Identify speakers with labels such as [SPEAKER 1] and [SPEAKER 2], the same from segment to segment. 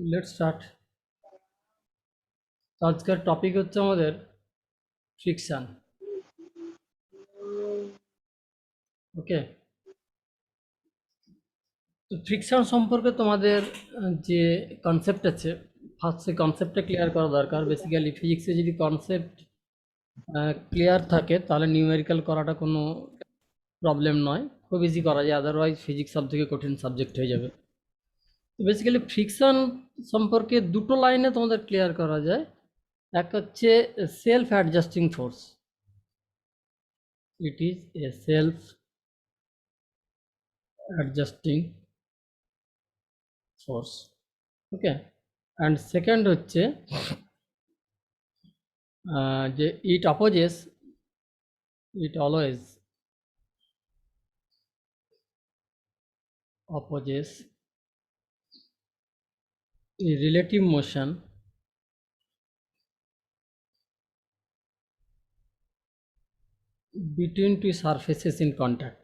[SPEAKER 1] Let's start. আজকের topic হচ্ছে আমাদের ফ্রিকশন। ওকে, তো ফ্রিকশন সম্পর্কে তোমাদের যে কনসেপ্ট আছে, ফার্স্ট সেই কনসেপ্টটা ক্লিয়ার করা দরকার। বেসিক্যালি ফিজিক্সে যদি কনসেপ্ট ক্লিয়ার থাকে তাহলে নিউমেরিক্যাল করাটা কোনো প্রবলেম নয়, খুব ইজি করা যায়। আদারওয়াইজ ফিজিক্স সব থেকে কঠিন সাবজেক্ট হয়ে যাবে। তো বেসিক্যালি ফ্রিকশন সম্পর্কে দুটো লাইনে তোমাদের ক্লিয়ার করা যায়। এক হচ্ছে self adjusting force, it is a self adjusting force. Okay, and second হচ্ছে যে it opposes, it always opposes relative motion between two surfaces in contact.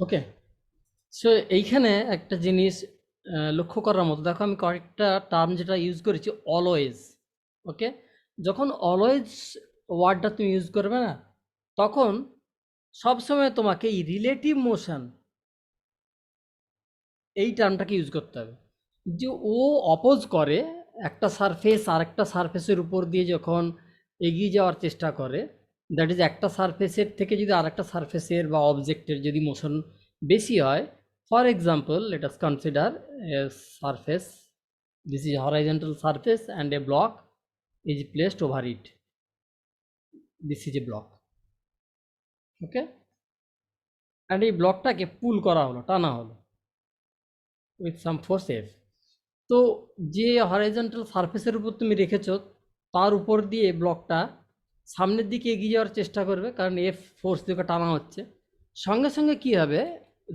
[SPEAKER 1] Okay, so এইখানে একটা জিনিস লক্ষ্য করার মতো, দেখো আমি কয়েকটা টার্ম যেটা ইউজ করেছি, অলওয়েজ। ওকে, যখন অলওয়েজ ওয়ার্ডটা তুমি ইউজ করবে না, তখন সবসময় তোমাকে এই রিলেটিভ মোশন এই টার্মটাকে ইউজ করতে হবে। যে ও অপোজ করে একটা সারফেস আর একটা সারফেসের উপর দিয়ে যখন এগিয়ে যাওয়ার চেষ্টা করে, দ্যাট ইজ একটা সারফেসের থেকে যদি আর একটা সারফেসের বা অবজেক্টের যদি মোশন বেশি হয়, for example let us consider A surface, this is horizontal surface and a block is placed over it, this is a block. Okay, and এই ব্লকটাকে পুল করা হলো, টানা হলো উইথ সাম ফোর্স এফ। তো যে হরাইজন্টাল সারফেসের উপর তুমি রেখেছো তার উপর দিয়ে ব্লকটা সামনের দিকে এগিয়ে যাওয়ার চেষ্টা করবে, কারণ এফ ফোর্স দিকে টানা হচ্ছে। সঙ্গে সঙ্গে কী হবে,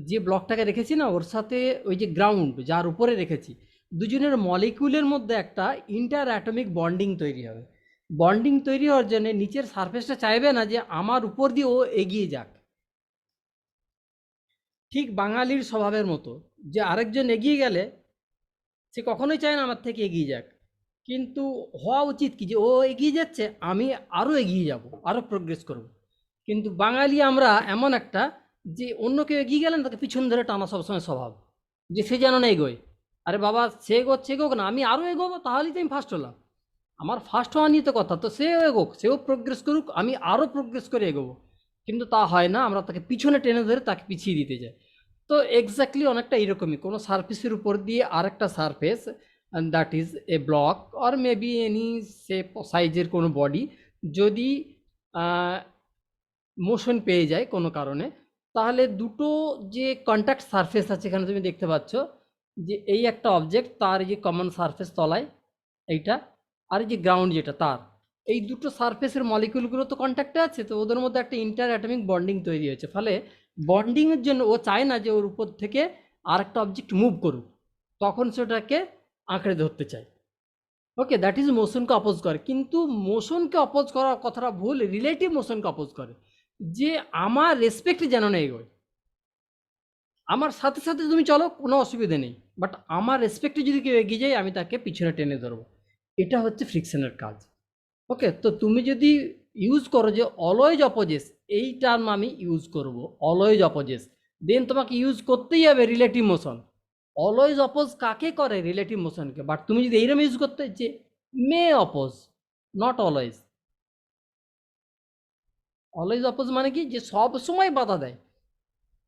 [SPEAKER 1] যে ব্লকটাকে রেখেছি না ওর সাথে ওই যে গ্রাউন্ড যার উপরে রেখেছি, দুজনের মলিকিউলের মধ্যে একটা ইন্টার অ্যাটমিক বন্ডিং তৈরি হবে। বন্ডিং তৈরি হওয়ার জন্য নিচের সারফেসটা চাইবে না যে আমার উপর দিয়ে ও এগিয়ে যাক। ঠিক বাঙালির স্বভাবের মতো, যে আরেকজন এগিয়ে গেলে সে কখনোই চায় না আমার থেকে এগিয়ে যাক, কিন্তু হওয়া উচিত কি যে ও এগিয়ে যাচ্ছে, আমি আরও এগিয়ে যাব, আরও প্রোগ্রেস করব। কিন্তু বাঙালি আমরা এমন একটা, যে অন্য কেউ এগিয়ে গেলেন তাকে পিছন ধরে টানা সবসময় স্বভাব, যে সে যেন না এগোয়। আরে বাবা, সে এগোচ্ছে এগোক না, আমি আরও এগোবো, তাহলেই তো আমি ফার্স্ট হলাম। আমার ফার্স্ট হওয়া নিয়ে তো কথা, তো সেও এগোক, সেও প্রোগ্রেস করুক, আমি আরও প্রোগ্রেস করে এগোবো। কিন্তু তা হয় না, আমরা তাকে পিছনে টেনে ধরে তাকে পিছিয়ে দিতে যাই। তো এক্স্যাক্টলি অনেকটা এরকমই, কোনো সারফেসের উপর দিয়ে আরেকটা surface, that is a block or maybe any shape সাইজের কোনো বডি, যদি মোশন পেয়ে যায় কোনো কারণে, তাহলে দুটো যে কন্ট্যাক্ট সারফেস আছে এখানে তুমি দেখতে পাচ্ছ, যে এই একটা অবজেক্ট, তার এই যে কমন সারফেস তলায় এইটা, আর এই যে গ্রাউন্ড যেটা তার, এই দুটো সারফেসের মলিকিউলগুলো তো কন্ট্যাক্টে আছে, তো ওদের মধ্যে একটা ইন্টার অ্যাটমিক বন্ডিং তৈরি হয়েছে। ফলে বন্ডিংয়ের জন্য ও চায় না যে ওর উপর থেকে আরেকটা অবজেক্ট মুভ করুক, তখন সেটাকে আঁকড়ে ধরতে চায়। ওকে, দ্যাট ইজ মোশনকে অপোজ করে। কিন্তু মোশনকে অপোজ করার কথাটা ভুল, রিলেটিভ মোশনকে অপোজ করে, যে আমার রেসপেক্ট যেন না এগোয়, আমার সাথে সাথে তুমি চলো, কোনো অসুবিধা নেই, বাট আমার রেসপেক্টে যদি কেউ এগিয়ে যায় আমি তাকে পিছনে টেনে ধরবো। এটা হচ্ছে ফ্রিকশনের কাজ। ওকে, তো তুমি যদি ইউজ করো যে অলওয়েজ অপোজেস, এই টার্ম আমি ইউজ করব, অলওয়েজ অপোজেস, দেন তোমাকে ইউজ করতেই হবে রিলেটিভ মোশন। অলওয়েজ অপোজ কাকে করে? রিলেটিভ মোশনকে। বাট তুমি যদি এইরকম ইউজ করতে যে may oppose, not always. Always oppose মানে কি, যে সব সময় বাধা দেয়।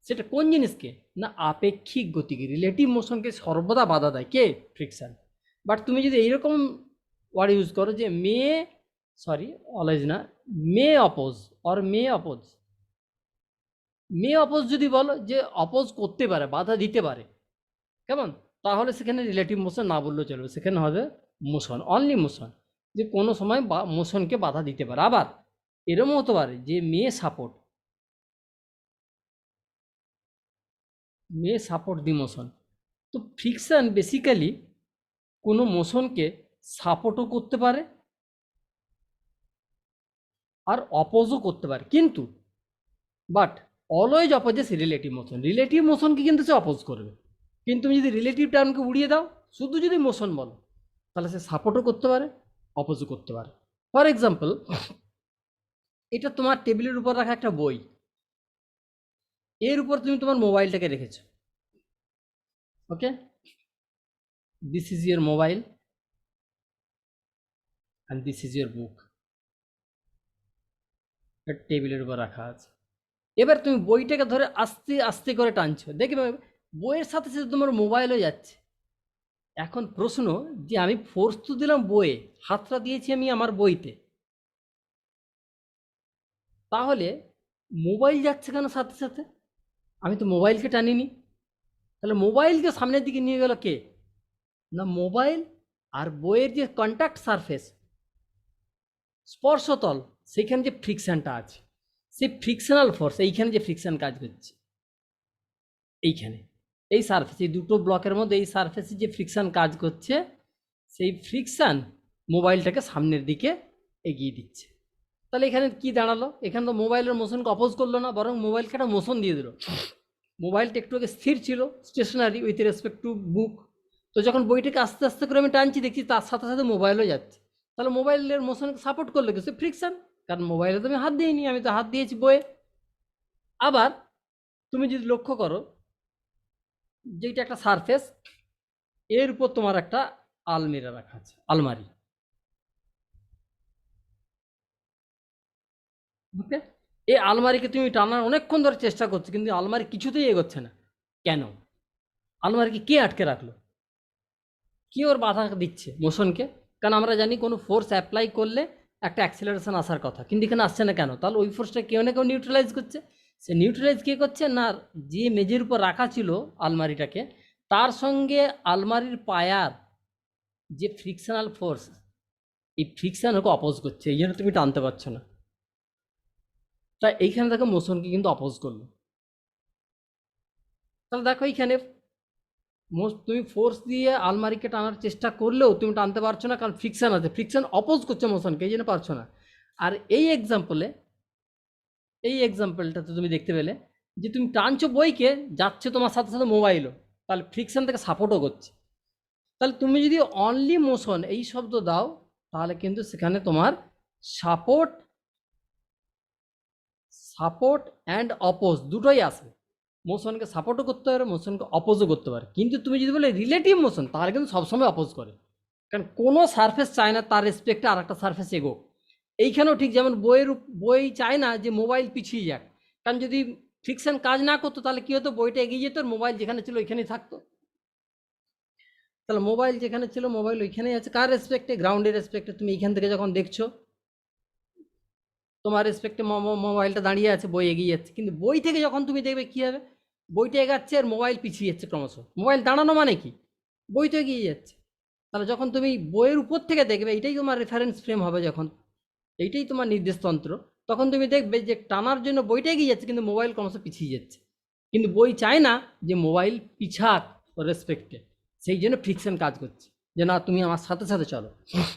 [SPEAKER 1] সেটা কোন জিনিসকে? না আপেক্ষিক গতিকে, রিলেটিভ মোশনকে সর্বদা বাধা দেয় কে? ফ্রিকশন। বাট তুমি যদি এইরকম ওয়ার্ড ইউজ করো যে মে, সরি অলওয়েজ না, may oppose or may oppose, may oppose যদি বলো যে অপোজ করতে পারে, বাধা দিতে পারে, কেমন? তাহলে সেখানে রিলেটিভ মোশন না বললেও চলবে, সেখানে হবে মোশন, অনলি মোশন, যে কোনো সময় মোশনকে বাধা দিতে পারে। আবার এরকম হতে পারে যে may support, may support the motion. তো ফ্রিকশন বেসিক্যালি কোনো মোশনকে সাপোর্টও করতে পারে, আর অপোজও করতে পারে, কিন্তু but always opposes relative motion. Relative মোশনকে কিন্তু সে অপোজ করবে। কিন্তু তুমি যদি রিলেটিভ টার্মকে উড়িয়ে দাও, শুধু যদি মোশন বলো, তাহলে সে সাপোর্টও করতে পারে, অপোজও করতে পারে। ফর এক্সাম্পল, এটা তোমার টেবিলের উপর রাখা একটা বই, এর উপর তুমি তোমার মোবাইলটাকে রেখেছো। Okay, this is your mobile and this is your book. টেবিলের উপর রাখা আছে। এবার তুমি বইটাকে ধরে আস্তে আস্তে করে টানছো, দেখবে বইয়ের সাথে সাথে তোমার মোবাইলও যাচ্ছে। এখন প্রশ্ন, যে আমি ফোর্স তো দিলাম বইয়ে, হাতটা দিয়েছি আমি আমার বইতে, তাহলে মোবাইল যাচ্ছে কেন সাথে সাথে? আমি তো মোবাইলকে টানিনি। তাহলে মোবাইলকে সামনের দিকে নিয়ে গেল কে? না, মোবাইল আর বইয়ের যে কন্ট্যাক্ট সারফেস, স্পর্শতল, সেখানে যে ফ্রিকশনটা আছে, সেই ফ্রিকশনাল ফোর্স, এইখানে যে ফ্রিকশন কাজ করছে, এইখানে এই সারফেস, এই দুটো ব্লকের মধ্যে এই সারফেসে যে ফ্রিকশন কাজ করছে, সেই ফ্রিকশন মোবাইলটাকে সামনের দিকে এগিয়ে দিচ্ছে। তাহলে এখানে কি দাঁড়ালো? এখানে তো মোবাইলের মোশনকে অপোজ করলো না, বরং মোবাইলকে একটা মোশন দিয়ে দিল। মোবাইলটা একটু আগে স্থির ছিল, stationary with respect to book. তো যখন বইটাকে আস্তে আস্তে করে আমি টানছি, দেখছি তার সাথে সাথে মোবাইলও যাচ্ছে। তাহলে মোবাইলের মোশনকে সাপোর্ট করলো কিছু ফ্রিকশন, কারণ মোবাইলে তো আমি হাত দিইনি, আমি তো হাত দিয়েছি বইয়ে। আবার তুমি যদি লক্ষ্য করো, যেটা একটা সারফেস, এর উপর তোমার একটা আলমিরা রাখা আছে, আলমারি। ওকে, এই আলমারিকে তুমি টানার অনেকক্ষণ ধরে চেষ্টা করছো, কিন্তু আলমারি কিছুতেই এগোচ্ছে না। কেন? আলমারিকে কে আটকে রাখলো? কি ওর বাধা দিচ্ছে মোশনকে? কারণ আমরা জানি কোনো ফোর্স অ্যাপ্লাই করলে একটা অ্যাক্সিলারেশন আসার কথা, কিন্তু এখানে আসছে না কেন? তাহলে ওই ফোর্সটা কেউ না কেউ নিউট্রালাইজ করছে। সে নিউট্রালাইজ কে করছে? না, যে মেঝের উপর রাখা ছিল আলমারিটাকে, তার সঙ্গে আলমারির পায়ার যে ফ্রিকশনাল ফোর্স, এই ফ্রিকশন ওকে অপোজ করছে, এই জন্য তুমি টানতে পারছো না। তাই এইখানে দেখো মোশনকে কিন্তু অপোজ করলো। তাহলে দেখো এইখানে তুমি ফোর্স দিয়ে আলমারিকে টানার চেষ্টা করলেও তুমি টানতে পারছো না, কারণ ফ্রিকশন আছে, ফ্রিকশন অপোজ করছে মোশনকে, এই জন্য পারছো না। আর এই এক্সাম্পলটাতে তুমি দেখতে পেলে যে তুমি টানছো বইকে, যাচ্ছে তোমার সাথে সাথে মোবাইলও, তাহলে ফ্রিকশন থেকে সাপোর্টও করছে। তাহলে তুমি যদি অনলি মোশন এই শব্দ দাও, তাহলে কিন্তু সেখানে তোমার সাপোর্ট সাপোর্ট অ্যান্ড অপোজ দুটোই আসবে। মোশনকে সাপোর্টও করতে পারে, মোশনকে অপোজও করতে পারে। কিন্তু তুমি যদি বলে রিলেটিভ মোশন, তাহলে কিন্তু সবসময় অপোজ করে। কারণ কোনো সারফেস চায় না তার রেসপেক্টে আর একটা সারফেস এগোক। এইখানেও ঠিক যেমন বই চায় না যে মোবাইল পিছিয়ে যাক, কারণ যদি ফ্রিকশন কাজ না করতো, তাহলে কি হতো? বইটা এগিয়ে যেত, আর মোবাইল যেখানে ছিল ওইখানেই থাকতো। তাহলে মোবাইল যেখানে ছিল, মোবাইল ওইখানেই আছে। কার রেসপেক্টে? গ্রাউন্ডের রেসপেক্টে। তুমি এইখান থেকে যখন দেখছো, তোমার রেসপেক্টে মোবাইলটা দাঁড়িয়ে আছে, বই এগিয়ে যাচ্ছে। কিন্তু বই থেকে যখন তুমি দেখবে, কী হবে? বইটা এগাচ্ছে আর মোবাইল পিছিয়ে যাচ্ছে ক্রমশ। মোবাইল দাঁড়ানো মানে কি? বই তো এগিয়ে যাচ্ছে। তাহলে যখন তুমি বইয়ের উপর থেকে দেখবে, এটাই তোমার রেফারেন্স ফ্রেম হবে, যখন এইটাই তোমার নির্দেশতন্ত্র, তখন তুমি দেখবে যে টানার জন্য বইটা এগিয়ে যাচ্ছে, কিন্তু মোবাইল ক্রমশ পিছিয়ে যাচ্ছে। কিন্তু বই চায় না যে মোবাইল পিছাক রেসপেক্টে, সেই জন্য ফ্রিকশন কাজ করছে, যে না, তুমি আমার সাথে সাথে চলো,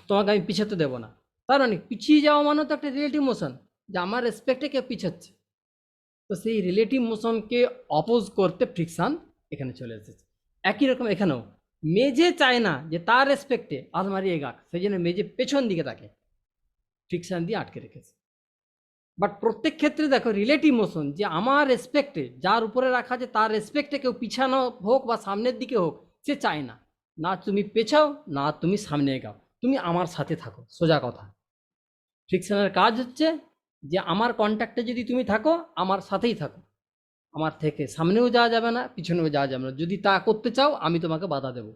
[SPEAKER 1] তোমাকে আমি পিছাতে দেবো না। তার মানে পিছিয়ে যাওয়া মানে তো একটা রিলেটিভ মোশন, যে আমার রেসপেক্টে কেউ পিছাচ্ছে। তো সেই রিলেটিভ মোশনকে অপোজ করতে ফ্রিকশন এখানে চলে এসেছে। একই রকম এখানেও মেঝে চায় না যে তার রেসপেক্টে আলমারি এগাক, সেই জন্য মেঝে পেছন দিকে তাকে ফ্রিকশন দিয়ে আটকে রেখেছে। বাট প্রত্যেক ক্ষেত্রে দেখো রিলেটিভ মোশন, যে আমার রেসপেক্টে যার উপরে রাখা আছে তার রেসপেক্টে কেউ পিছানো হোক বা সামনের দিকে হোক, সে চায় না। না তুমি পেছাও, না তুমি সামনে এগাও, তুমি আমার সাথে থাকো, সোজা কথা। ফ্রিকশনের কাজ হচ্ছে যে আমার কন্ট্যাক্টে যদি তুমি থাকো, আমার সাথেই থাকো, আমার থেকে সামনেও যাওয়া যাবে না, পিছনেও যাওয়া যাবে না। যদি তা করতে চাও, আমি তোমাকে বাধা দেবো।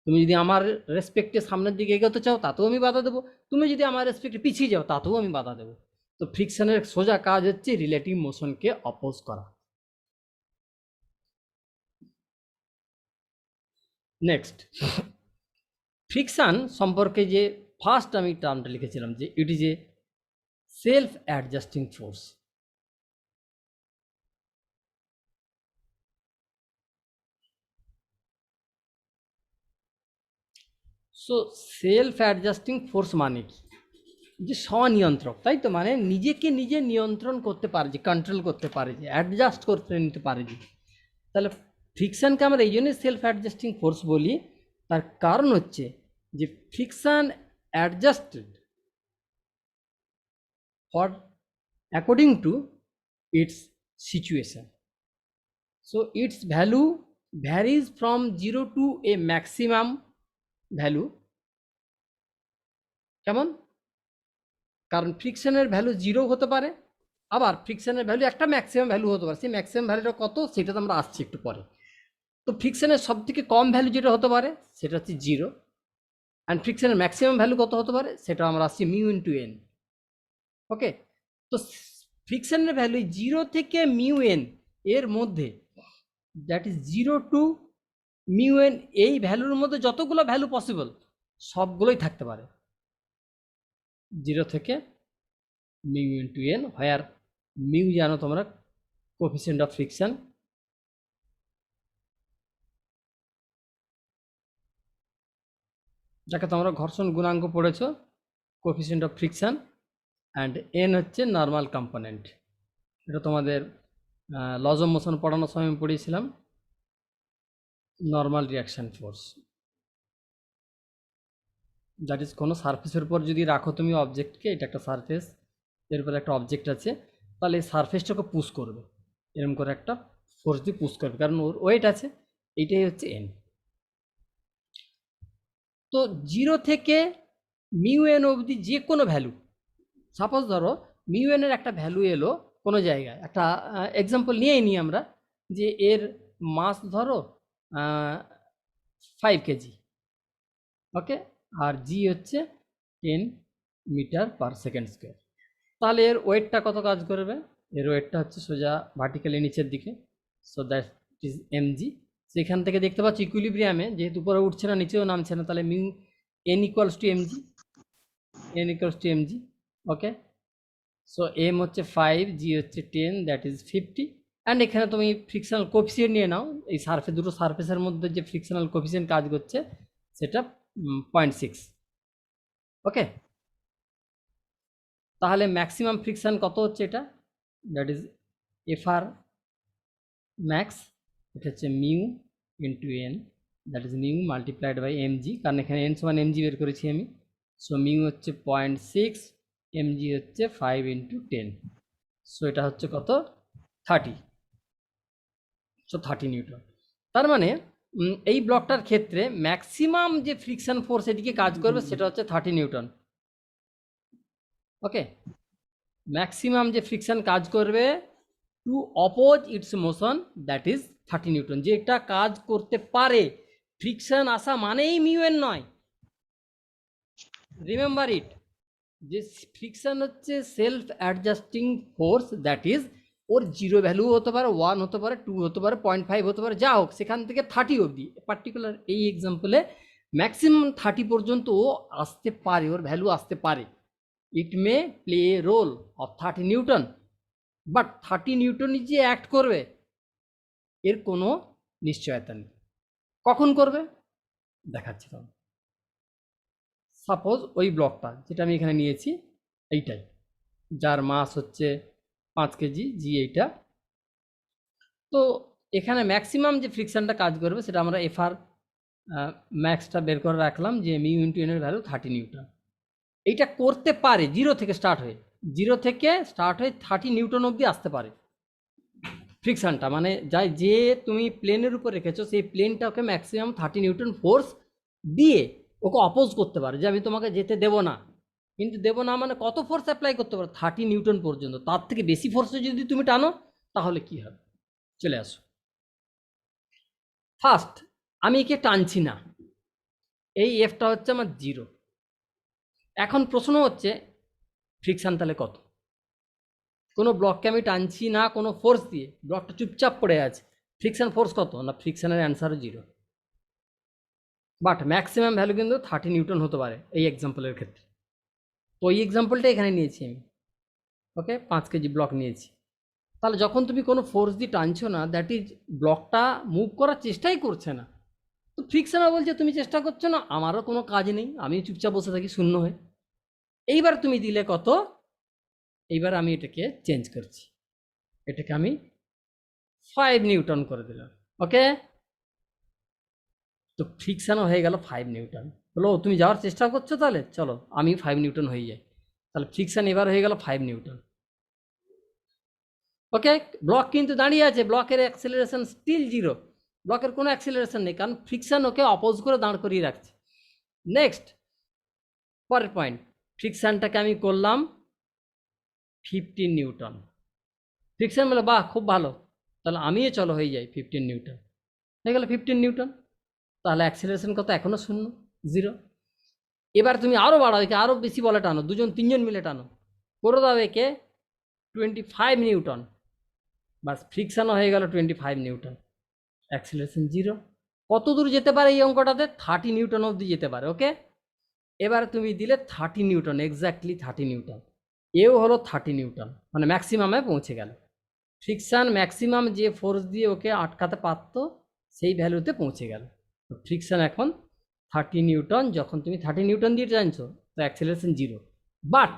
[SPEAKER 1] তুমি যদি আমার রেসপেক্টে সামনের দিকে এগোতে চাও, তাতেও আমি বাধা দেবো। তুমি যদি আমার রেসপেক্টে পিছিয়ে যাও, তাতেও আমি বাধা দেবো। তো ফ্রিকশনের সোজা কাজ হচ্ছে রিলেটিভ মোশনকে অপোজ করা। নেক্সট, ফ্রিকশন সম্পর্কে যে ফার্স্ট আমি টার্মটা লিখেছিলাম, যে ইট is a self adjusting force. So self adjusting force মানে কি? যে স্বনিয়ন্ত্রক, তাই তো, মানে নিজেকে নিজে নিয়ন্ত্রণ করতে পারে, যে কন্ট্রোল করতে পারে, যে অ্যাডজাস্ট করতে নিতে পারে। যে তাহলে ফ্রিকশানকে আমরা এই জন্যই সেলফ অ্যাডজাস্টিং ফোর্স বলি। তার কারণ হচ্ছে যে friction adjusted for according to its situation, so its value varies from 0 to a maximum value. কেমন? কারণ ফ্রিকশনের ভ্যালু 0 হতে পারে, আবার ফ্রিকশনের ভ্যালু একটা ম্যাক্সিমাম ভ্যালু হতে পারে। সেই ম্যাক্সিমাম ভ্যালুটা কত সেটা তো আমরা আসছি একটু পরে। তো ফ্রিকশনের সব থেকে কম ভ্যালু যেটা হতে পারে সেটা হচ্ছে 0, অ্যান্ড ফ্রিকশনের ম্যাক্সিমাম ভ্যালু কত হতে পারে সেটা আমরা আসছি মিউ ইন্টু এন। ওকে, তো ফ্রিকশনের ভ্যালু 0 থেকে মিউ এন এর মধ্যে, that is 0 to mu N, এই ভ্যালুর মধ্যে যতগুলো ভ্যালু পসিবল সবগুলোই থাকতে পারে 0 থেকে মিউ ইন্টু এন, হোয়ার মিউ জানো তোমরা কোফিসিয়েন্ট অফ ফ্রিকশন, যাকে তোমরা ঘর্ষণ গুণাঙ্ক পড়েছো, coefficient of friction, and N হচ্ছে নর্মাল কম্পোনেন্ট। এটা তোমাদের লজ অফ মোশন পড়ানোর সময় আমি পড়িয়েছিলাম, normal reaction force. That is কোনো সারফেসের উপর যদি রাখো তুমি অবজেক্টকে, এটা একটা সারফেস, এর উপর একটা অবজেক্ট আছে, তাহলে এই সারফেসটাকে পুশ করবে, এরকম করে একটা ফোর্স দিয়ে পুশ করবে, কারণ ওর ওয়েট আছে। এইটাই হচ্ছে এন। তো 0 থেকে মিউ এন অবধি যে কোনো ভ্যালু, সাপোজ ধরো মিউ এনের একটা ভ্যালু এলো কোনো জায়গায়, একটা এক্সাম্পল নিয়েই নিই আমরা, যে এর মাস ধরো 5 কেজি, ওকে, আর জি হচ্ছে 10 মিটার পার সেকেন্ড স্কোয়ার। তাহলে এর ওয়েটটা কত কাজ করবে? এর ওয়েটটা হচ্ছে সোজা ভার্টিক্যালি নিচের দিকে, সো দ্যাট ইজ এমজি। সেখান থেকে দেখতে পাচ্ছি ইকুইলিব্রিয়ামে যেহেতু উপরে উঠছে না নিচেও নামছে না, তাহলে mu N equals to mg, N equals to mg. Okay, so m হচ্ছে 5, জি হচ্ছে 10, দ্যাট ইজ 50। অ্যান্ড এখানে তুমি ফ্রিকশনাল কোফিসিয়েন্ট নিয়ে নাও, এই সারফেস দুটো সারফেসের মধ্যে যে ফ্রিকশনাল কোফিসিয়েন্ট কাজ করছে সেটা 0.6। ওকে, তাহলে ম্যাক্সিমাম ফ্রিকশন কত হচ্ছে এটা? দ্যাট ইজ এফআর ম্যাক্স, এটা হচ্ছে mu into N, that is mu multiplied by mg, কারণ এখানে এন সমান এমজি বের করেছি আমি। সো মিউ হচ্ছে 0.6, এমজি হচ্ছে 5 ইন্টু 10, সো এটা হচ্ছে কত? 30, সো 30 নিউটন। তার মানে এই ব্লকটার ক্ষেত্রে ম্যাক্সিমাম যে ফ্রিকশন ফোর্স এদিকে কাজ করবে সেটা হচ্ছে 30 নিউটন। ওকে, ম্যাক্সিমাম যে ফ্রিকশন কাজ করবে two oppose it's motion, that is 30 Newton. যেটা কাজ করতে পারে, ফ্রিকশন আসা মানেই মিউ এন নয়, রিমেম্বার ইট। যে ফ্রিকশন হচ্ছে self adjusting force, that is or 0 value হতে পারে, 1 হতে পারে, 2 হতে পারে, 0.5 হতে পারে, যা হোক, সেখান থেকে 30 অবধি। পার্টিকুলার এই এক্সাম্পলে ম্যাক্সিমাম 30 পর্যন্ত ও আসতে পারে, ওর ভ্যালু আসতে পারে। It may play a role of 30 newton, but 30 নিউটনই যে অ্যাক্ট করবে এর কোনো নিশ্চয়তা নেই। কখন করবে দেখাচ্ছি তখন। সাপোজ ওই ব্লকটা যেটা আমি এখানে নিয়েছি, এইটাই, যার মাস হচ্ছে 5 কেজি, জি এইটা। তো এখানে ম্যাক্সিমাম যে ফ্রিকশনটা কাজ করবে সেটা আমরা এফআর ম্যাক্সটা বের করে রাখলাম, যে মিউ ইন্টু এনের ভ্যালু 30 নিউটন। এইটা করতে পারে 0 থেকে স্টার্ট হয়ে, 0 থেকে স্টার্ট হয়ে 30 নিউটন অবধি আসতে পারে ফ্রিকশনটা, মানে যাই যে তুমি প্লেনের উপর রেখেছো সেই প্লেনটা ওকে ম্যাক্সিমাম 30 নিউটন ফোর্স দিয়ে ওকে অপোজ করতে পারে, যে আমি তোমাকে যেতে দেবো না। কিন্তু দেবো না মানে কত ফোর্স অ্যাপ্লাই করতে পারো? 30 নিউটন পর্যন্ত। তার থেকে বেশি ফোর্সে যদি তুমি টানো তাহলে কি হবে? চলে আসো। ফার্স্ট আমি একে টানছি না, এই এফটা হচ্ছে আমার 0। এখন প্রশ্ন হচ্ছে ফ্রিকশন তাহলে কত? কোনো ব্লককে আমি টানছি না কোনো ফোর্স দিয়ে, ব্লকটা চুপচাপ পড়ে আছে, ফ্রিকশন ফোর্স কত না? ফ্রিকশনের অ্যান্সার 0, বাট ম্যাক্সিমাম ভ্যালু কিন্তু 30 নিউটন হতে পারে এই এক্সাম্পলের ক্ষেত্রে। তো এই এক্সাম্পলটা এখানে নিয়েছি আমি। ওকে, 5 কেজি ব্লক নিয়েছি। তাহলে যখন তুমি কোনো ফোর্স দিয়ে টানছো না, দ্যাট ইজ ব্লকটা মুভ করার চেষ্টাই করছে না, তো ফ্রিকশনও বলছে তুমি চেষ্টা করছো না, আমারও কোনো কাজ নেই, আমি চুপচাপ বসে থাকি শূন্য হয়ে। এইবার তুমি দিলে কত, এইবার আমি এটাকে চেঞ্জ করছি, এটাকে আমি 5 নিউটন করে দিলাম। ওকে, তো ফ্রিকশানও হয়ে গেল 5 নিউটন। বলো তুমি যাওয়ার চেষ্টা করছো, তাহলে চলো আমি 5 নিউটন হয়ে যাই। তাহলে ফ্রিকশান এবার হয়ে গেল 5 নিউটন। ওকে, ব্লক কিন্তু দাঁড়িয়ে আছে, ব্লকের অ্যাক্সেলারেশন স্টিল 0, ব্লকের কোনো অ্যাক্সেলারেশন নেই, কারণ ফ্রিকশান ওকে অপোজ করে দাঁড় করিয়ে রাখছে। নেক্সট, পরের পয়েন্ট, ফ্রিকশানটাকে আমি করলাম 15 নিউটন। ফ্রিকশান বলে বাহ খুব ভালো, তাহলে আমিও চলো হয়ে যাই 15 নিউটন, হয়ে গেল 15 নিউটন। তাহলে অ্যাক্সেলারেশন কত, এখনো 0। এবার তুমি আরও বাড়াও, একে আরও বেশি বলে টানো, 2জন 3জন মিলে টানো, করে দাও একে 25 নিউটন, বাস ফ্রিকশানও হয়ে গেল 25 নিউটন, অ্যাক্সেলারেশন 0। কত দূর যেতে পারে এই অঙ্কটাতে, 30 নিউটন অবধি যেতে পারে। ওকে, এবার তুমি দিলে 30 নিউটন, এক্স্যাক্টলি 30 নিউটন, এও হলো 30 নিউটন, মানে ম্যাক্সিমামে পৌঁছে গেল। ফ্রিকশান ম্যাক্সিমাম যে ফোর্স দিয়ে ওকে আটকাতে পারত সেই ভ্যালুতে পৌঁছে গেল। তো ফ্রিকশান এখন 30 নিউটন, যখন তুমি 30 নিউটন দিয়ে টানছো তো অ্যাক্সেলারেশন 0। বাট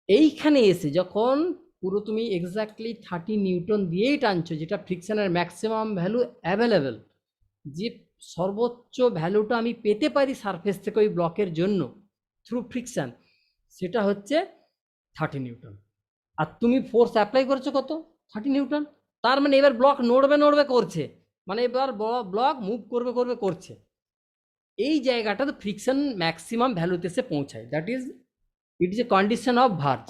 [SPEAKER 1] এইখানে এসে যখন পুরো তুমি এক্স্যাক্টলি 30 নিউটন দিয়েই টানছো, যেটা ফ্রিকশানের ম্যাক্সিমাম ভ্যালু অ্যাভেলেবেল, যে সর্বোচ্চ ভ্যালুটা আমি পেতে পারি সারফেস থেকে ওই ব্লকের জন্য থ্রু ফ্রিকশান, সেটা হচ্ছে 30 নিউটন। আর তুমি ফোর্স অ্যাপ্লাই করেছো কত, 30 নিউটন। তার মানে এবার ব্লক নড়বে করছে, মানে এবার ব্লক মুভ করছে। এই জায়গাটা তো ফ্রিকশন ম্যাক্সিমাম ভ্যালুতে এসে পৌঁছায়, that is it is A condition of verge,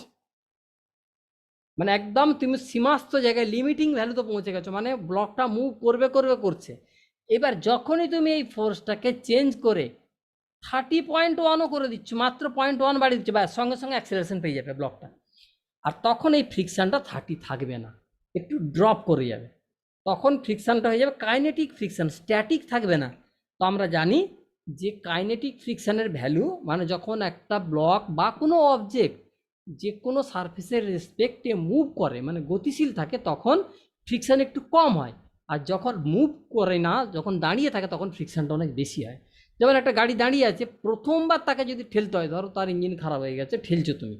[SPEAKER 1] মানে একদম তুমি সীমাস্ত জায়গায় লিমিটিং ভ্যালুতে পৌঁছে গেছো, মানে ব্লকটা মুভ করছে। এবার যখনই তুমি এই ফোর্সটাকে চেঞ্জ করে 30.1ও করে দিচ্ছ, মাত্র 0.1 বাড়িয়ে দিচ্ছ, ব্যাস সঙ্গে সঙ্গে অ্যাক্সেলারেশন পেয়ে যাবে ব্লকটা। আর তখন এই ফ্রিকশানটা 30 থাকবে না, একটু ড্রপ করে যাবে, তখন ফ্রিকশানটা হয়ে যাবে কাইনেটিক ফ্রিকশান, স্ট্যাটিক থাকবে না। তো আমরা জানি যে কাইনেটিক ফ্রিকশানের ভ্যালু মানে যখন একটা ব্লক বা কোনো অবজেক্ট যে কোনো সারফেসের রেসপেক্টে মুভ করে, মানে গতিশীল থাকে, তখন ফ্রিকশান একটু কম হয়। আর যখন মুভ করে না, যখন দাঁড়িয়ে থাকে, তখন ফ্রিকশানটা অনেক বেশি হয়। যেমন একটা গাড়ি দাঁড়িয়ে আছে, প্রথমবার তাকে যদি ঠেলতে হয়, ধরো তার ইঞ্জিন খারাপ হয়ে গেছে, ঠেলছো তুমি,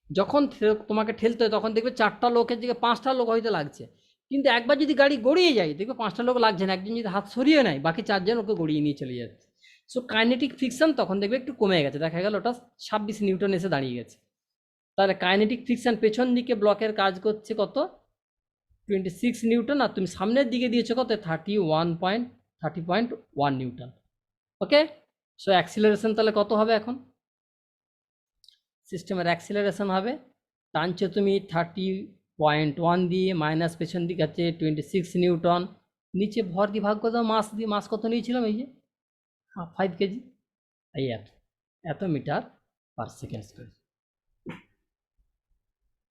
[SPEAKER 1] যখন তোমাকে ঠেলতে হয় তখন দেখবে 4টা লোকের দিকে 5টা লোক হয়তো লাগছে, কিন্তু একবার যদি গাড়ি গড়িয়ে যায় দেখবে 5টা লোক লাগছে না, একজন যদি হাত সরিয়ে নেয় বাকি 4জন ওকে গড়িয়ে নিয়ে চলে যাচ্ছে। সো কাইনেটিক ফ্রিকশন তখন দেখবে একটু কমে গেছে, দেখা গেল ওটা 26 নিউটন এসে দাঁড়িয়ে গেছে। তাহলে কাইনেটিক ফ্রিকশন পেছন দিকে ব্লকের কাজ করছে কত, 26 নিউটন, আর তুমি সামনের দিকে দিয়েছো কত, 30.1 নিউটন। ওকে, সো অ্যাক্সিলারেশন তাহলে কত হবে, এখন সিস্টেমের অ্যাক্সিলারেশন হবে, টানছো তুমি 30.1 দিয়ে, মাইনাস পেছন দিকে আছে 26 নিউটন, নিচে ভর দিয়ে ভাগ করে দাও মাস দিয়ে, মাস কত নিয়েছিলাম, এই যে 5 কেজি, এই এত মিটার পার সেকেন্ড স্কোয়ার।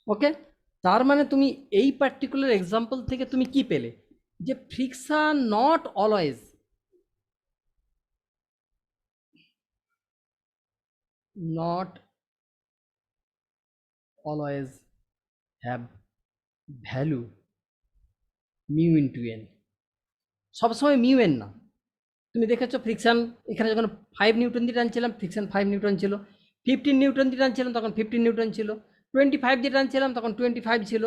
[SPEAKER 1] ওকে, তার মানে তুমি এই পার্টিকুলার এক্সাম্পল থেকে তুমি কি পেলে, যে friction not always have value mu into N, সবসময় মিউ এন না। তুমি দেখেছো ফ্রিকশন এখানে যখন 5 নিউটন দিয়ে টানছিলাম ফ্রিকশন 5 নিউটন ছিল, 15 নিউটন দিয়ে টানছিলাম তখন 15 নিউটন ছিল, 25 দিয়ে টানছিলাম তখন 25 ছিল,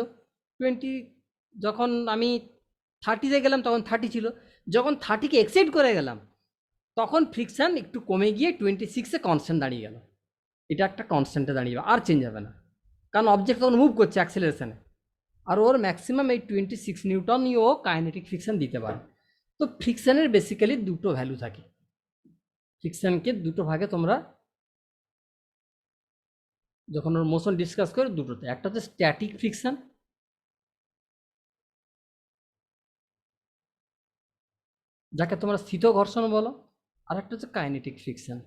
[SPEAKER 1] 20 যখন আমি 30-তে গেলাম তখন 30 ছিল, যখন 30কে এক্সিড করে গেলাম তখন ফ্রিকশন একটু কমে গিয়ে 26-এ কনস্ট্যান্ট দাঁড়িয়ে গেল। এটা একটা কনস্ট্যান্টে দাঁড়িয়ে যাবে, আর চেঞ্জ হবে না, কারণ অবজেক্ট তখন মুভ করছে অ্যাক্সিলারেশনে, আর ওর ম্যাক্সিমাম এই 26 নিউটনই ও কাইনেটিক ফ্রিকশন দিতে পারে। তো ফ্রিকশনের বেসিক্যালি দুটো ভ্যালু থাকে, ফ্রিকশনকে দুটো ভাগে তোমরা যখন ওর মোশন ডিসকাস করে, দুটোতে, একটা হচ্ছে স্ট্যাটিক ফ্রিকশন, যাকে তোমরা স্থিত ঘর্ষণ বলো, আর একটা হচ্ছে কাইনেটিক ফ্রিকশন,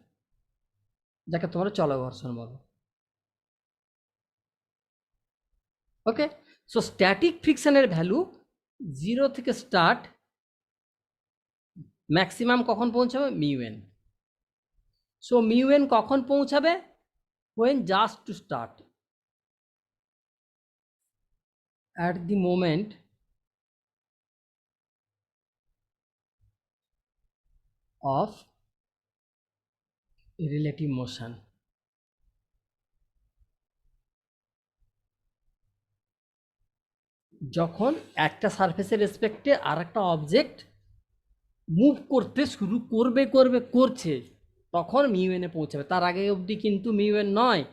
[SPEAKER 1] যাকে তোমরা চল ঘর্ষণ বলো। ওকে, সো স্ট্যাটিক ফ্রিকশনের ভ্যালু 0 থেকে স্টার্ট, ম্যাক্সিমাম কখন পৌঁছাবে, মিউএন। সো মিউএন কখন পৌঁছাবে, when just to start, at the moment of relative motion, যখন একটা সারফেসের রেসপেক্টে আর একটা অবজেক্ট মুভ করতে শুরু করছে, তখন মিউএনে পৌঁছাবে। তার আগে অবধি কিন্তু মিউএন নয়,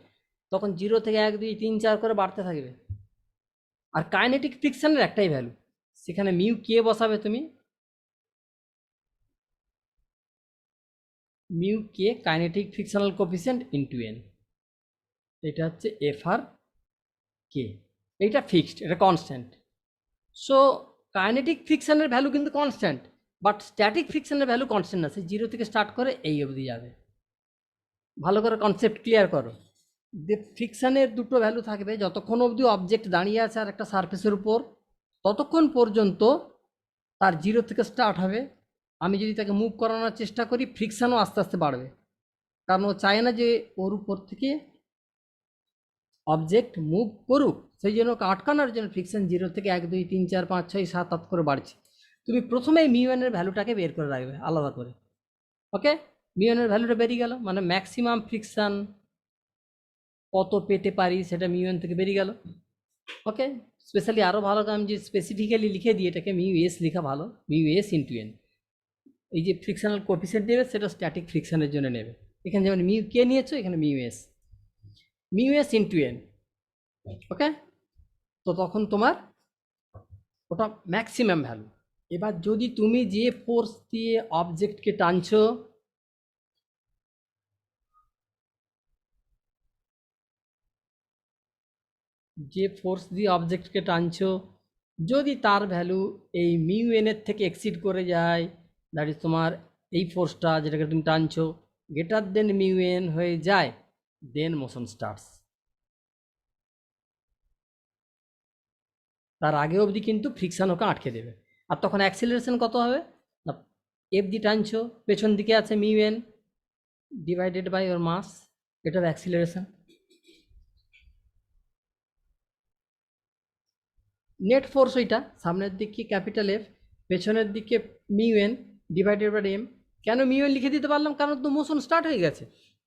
[SPEAKER 1] তখন 0 থেকে 1 2 3 4 করে বাড়তে থাকবে। আর কাইনেটিক ফ্রিকশনের একটাই ভ্যালু, সেখানে মিউ কে বসাবে তুমি, মিউ কে kinetic frictional coefficient into N, এটা হচ্ছে এফ আর কে, এটা ফিক্সড, এটা কনস্ট্যান্ট। সো কাইনেটিক ফ্রিকশনের ভ্যালু কিন্তু কনস্ট্যান্ট, বাট স্ট্যাটিক ফ্রিকশনের ভ্যালু কনস্ট্যান্ট না, সে 0 থেকে স্টার্ট করে এই অবধি যাবে। ভালো করে কনসেপ্ট ক্লিয়ার করো যে ফ্রিকশনের দুটো ভ্যালু থাকবে, যতক্ষণ অবধি অবজেক্ট দাঁড়িয়ে আছে আর একটা সারফেসের উপর, ততক্ষণ পর্যন্ত তার 0 থেকে স্টার্ট হবে। আমি যদি তাকে মুভ করানোর চেষ্টা করি, ফ্রিকশনও আস্তে আস্তে বাড়বে, কারণ ও চায় না যে ওর উপর থেকে অবজেক্ট মুভ করুক, সেই জন্য ওকে আটকানোর জন্য ফ্রিকশন 0 থেকে 1 2 3 4 5 6 7 8 করে বাড়ছে। তুমি প্রথমে মিউএনের ভ্যালুটাকে বের করে রাখবে আলাদা করে। ওকে, মিউএনের ভ্যালুটা বেরিয়ে গেল, মানে ম্যাক্সিমাম ফ্রিকশন কত পেতে পারি সেটা মিউএন থেকে বেরিয়ে গেল। ওকে, স্পেশালি আরও ভালো আমি যে স্পেসিফিক্যালি লিখে দিই এটাকে, মিউ এস লেখা ভালো, মিউ এস ইন্টু এন। এই যে ফ্রিকশনাল কোফিসিয়েন্ট দেবে সেটা স্ট্যাটিক ফ্রিকশনের জন্য নেবে। এখানে যেমন মিউ কে নিয়েছো, এখানে মিউ এস ইন্টু এন। ওকে, তো তখন তোমার ওটা ম্যাক্সিমাম ভ্যালু। এবার যদি তুমি যে ফোর্স দিয়ে অবজেক্টকে টানছো, যে ফোর্স দিয়ে অবজেক্টকে টানছো, যদি তার ভ্যালু এই মিউ এনের থেকে এক্সিড করে যায়, দ্যাট ইজ তোমার এই ফোর্সটা যেটাকে তুমি টানছো গ্রেটার দেন মিউ এন হয়ে যায়, দেন মোশন স্টার্টস। তার আগে অবধি কিন্তু ফ্রিকশন ওকে আটকে দেবে। আর তখন অ্যাক্সিলারেশন কত হবে না, এফ দি টানছো, পেছন দিকে আছে মিউ এন ডিভাইডেড বাই ওর মাস, এটার অ্যাক্সিলারেশন। নেট ফোর্স ওইটা, সামনের দিকে ক্যাপিটাল এফ, পেছনের দিকে mu N divided by m. কেন মিউ এন লিখে দিতে পারলাম, কারণ তো মোশন স্টার্ট হয়ে গেছে,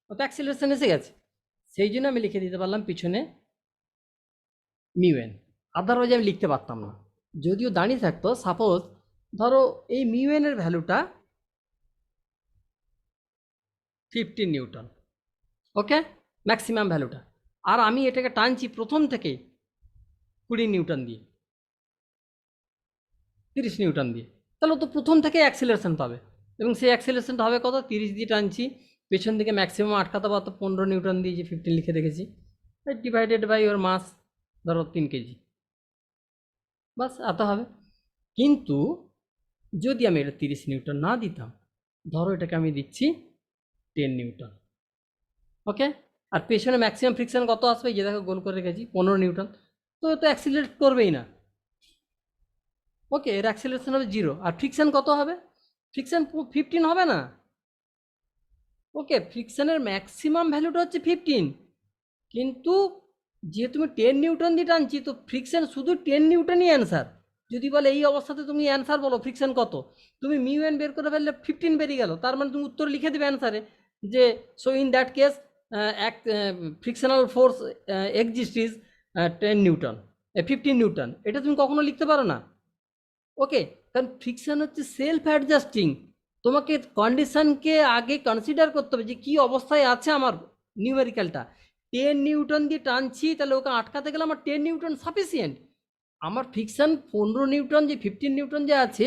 [SPEAKER 1] ও তো অ্যাক্সিলারেশন এসে গেছে, সেই জন্য আমি লিখে দিতে পারলাম পিছনে মিউ এন। আদারওয়াইজ আমি লিখতে পারতাম না। যদিও দাঁড়িয়ে থাকতো, সাপোজ ধরো এই মিউ এনের ভ্যালুটা 15 নিউটন, ওকে, ম্যাক্সিমাম ভ্যালুটা, আর আমি এটাকে টানছি প্রথম থেকেই 20 নিউটন দিয়ে, 30 নিউটন দিয়ে, তাহলে তো প্রথম থেকে অ্যাক্সিলারেশন পাবে, এবং সেই অ্যাক্সিলারেশনটা হবে কত, 30 দিয়ে টানছি, পেছন দিকে ম্যাক্সিমাম আটকাতে পারতো 15 নিউটন দিয়ে, যে 15 লিখে রেখেছি, ডিভাইডেড বাই ওর মাস ধরো 3 কেজি, বাস এত হবে। কিন্তু যদি আমি এটা 30 নিউটন না দিতাম, ধরো এটাকে আমি দিচ্ছি 10 নিউটন, ওকে, আর পেছনে ম্যাক্সিমাম ফ্রিকশন কত আসবে, যে দেখো গোল করে রেখেছি 15 নিউটন, তো তো অ্যাক্সিলারেট করবেই না। ওকে, এর অ্যাক্সিলারেশন হবে 0, আর ফ্রিকশন কত হবে, ফ্রিকশন 15 হবে না। ওকে, ফ্রিকশনের ম্যাক্সিমাম ভ্যালুটা হচ্ছে 15, কিন্তু যে তুমি 10 নিউটন দিয়ে টানছি, তো ফ্রিকশন শুধু 10 নিউটনই অ্যান্সার। যদি বলে এই অবস্থাতে তুমি অ্যান্সার বলো ফ্রিকশন কত, তুমি মিউ এন বের করে ফেললে 15 বেরিয়ে গেল, তার মানে তুমি উত্তর লিখে দেবে অ্যান্সারে যে সো ইন দ্যাট কেস এক frictional force exist is 10 Newton 15 Newton, এটা তুমি কখনো লিখতে পারো না। ওকে, কারণ ফ্রিকশন হচ্ছে সেলফ অ্যাডজাস্টিং, তোমাকে কন্ডিশনকে আগে কনসিডার করতে হবে যে কী অবস্থায় আছে আমার নিউমেরিক্যালটা। 10 নিউটন দিয়ে টানছি, তাহলে ওকে আটকাতে গেলে আমার 10 নিউটন সাফিসিয়েন্ট। আমার ফ্রিকশন 15 নিউটন যে 15 নিউটন যে আছে,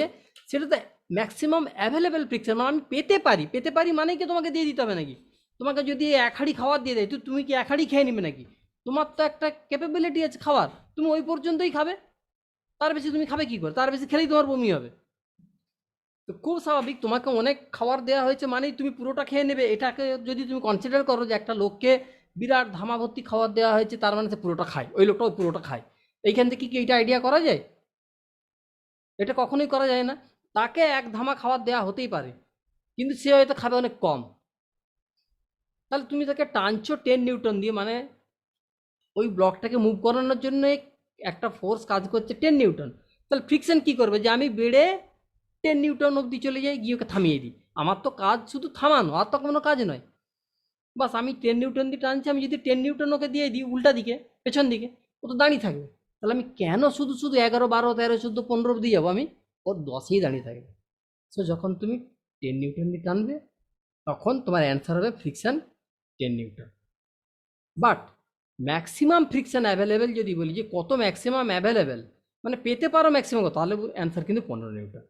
[SPEAKER 1] সেটা তো ম্যাক্সিমাম অ্যাভেলেবেল ফ্রিকশন, মানে আমি পেতে পারি মানে কি তোমাকে দিয়ে দিতে হবে নাকি? তোমাকে যদি 1 হাঁড়ি খাবার দিয়ে দেয়, তো তুমি কি 1 হাঁড়ি খেয়ে নেবে নাকি? তোমার তো একটা ক্যাপাবিলিটি আছে খাওয়ার, তুমি ওই পর্যন্তই খাবে, তার বেশি তুমি খাবে কি করে? তার বেশি খেলেই তোমার বমি হবে। তো খুব স্বাভাবিক, তোমাকে অনেক খাবার দেওয়া হয়েছে মানেই তুমি পুরোটা খেয়ে নেবে। এটাকে যদি তুমি কনসিডার করো যে একটা লোককে বিরাট ধামা ভর্তি খাবার দেওয়া হয়েছে, তার মানে সে পুরোটা খায়, ওই লোকটা ওই পুরোটা খায়, এইখান থেকে কি এটা আইডিয়া করা যায়? এটা কখনোই করা যায় না। তাকে এক ধামা খাবার দেওয়া হতেই পারে, কিন্তু সে হয়তো খাবে অনেক কম। তাহলে তুমি তাকে টানছো 10 নিউটন দিয়ে, মানে ওই ব্লকটাকে মুভ করানোর জন্য একটা ফোর্স কাজ করছে 10 নিউটন। তাহলে ফ্রিকশন কি করবে, যে আমি বেড়ে 10 নিউটন অবধি চলে যাই, গিয়ে ওকে থামিয়ে দিই। আমার তো কাজ শুধু থামানো, আর তো কোনো কাজ নয়। বাস আমি 10 নিউটন দিয়ে টানছি, আমি যদি 10 নিউটন ওকে দিয়ে দিই উল্টা দিকে, পেছন দিকে, ও তো দাঁড়িয়ে থাকবে, তাহলে আমি কেন শুধু শুধু 11, 12, 13, 14, 15 অব্দি যাবো? আমি ওর 10এই দাঁড়িয়ে থাকবে। সো যখন তুমি 10 নিউটন দিয়ে টানবে তখন তোমার অ্যান্সার হবে friction 10 Newton. But maximum friction available যদি বলি যে কত ম্যাক্সিমাম অ্যাভেলেবেল, মানে পেতে পারো ম্যাক্সিমাম কত, তাহলে অ্যান্সার কিন্তু 15 নিউটন।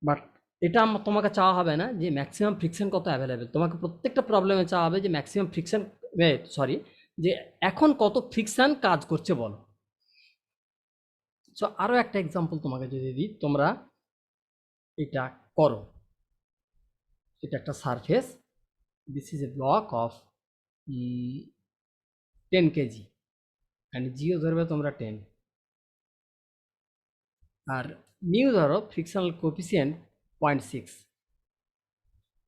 [SPEAKER 1] বাট এটা তোমাকে চাওয়া হবে না যে ম্যাক্সিমাম ফ্রিকশন কত অ্যাভেলেবেল, তোমাকে প্রত্যেকটা প্রবলেমে চাওয়া হবে যে ম্যাক্সিমাম ফ্রিকশন, সরি, যে এখন কত ফ্রিকশন কাজ করছে বলো। সো আরও একটা এক্সাম্পল তোমাকে যদি দিই, তোমরা এটা করো। এটা একটা surface, this is a block of 10 KG and Jio ধরবে তোমরা 10, আর মিউ ধরো ফ্রিকশনাল কোএফিসিয়েন্ট 0.6।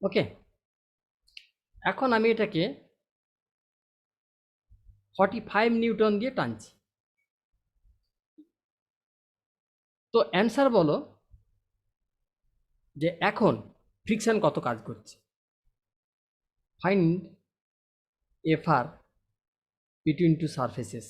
[SPEAKER 1] ওকে, এখন আমি এটাকে 45 নিউটন দিয়ে টানছি। তো অ্যান্সার বলো যে এখন ফ্রিকশন কত কাজ করছে। Find FR between two surfaces.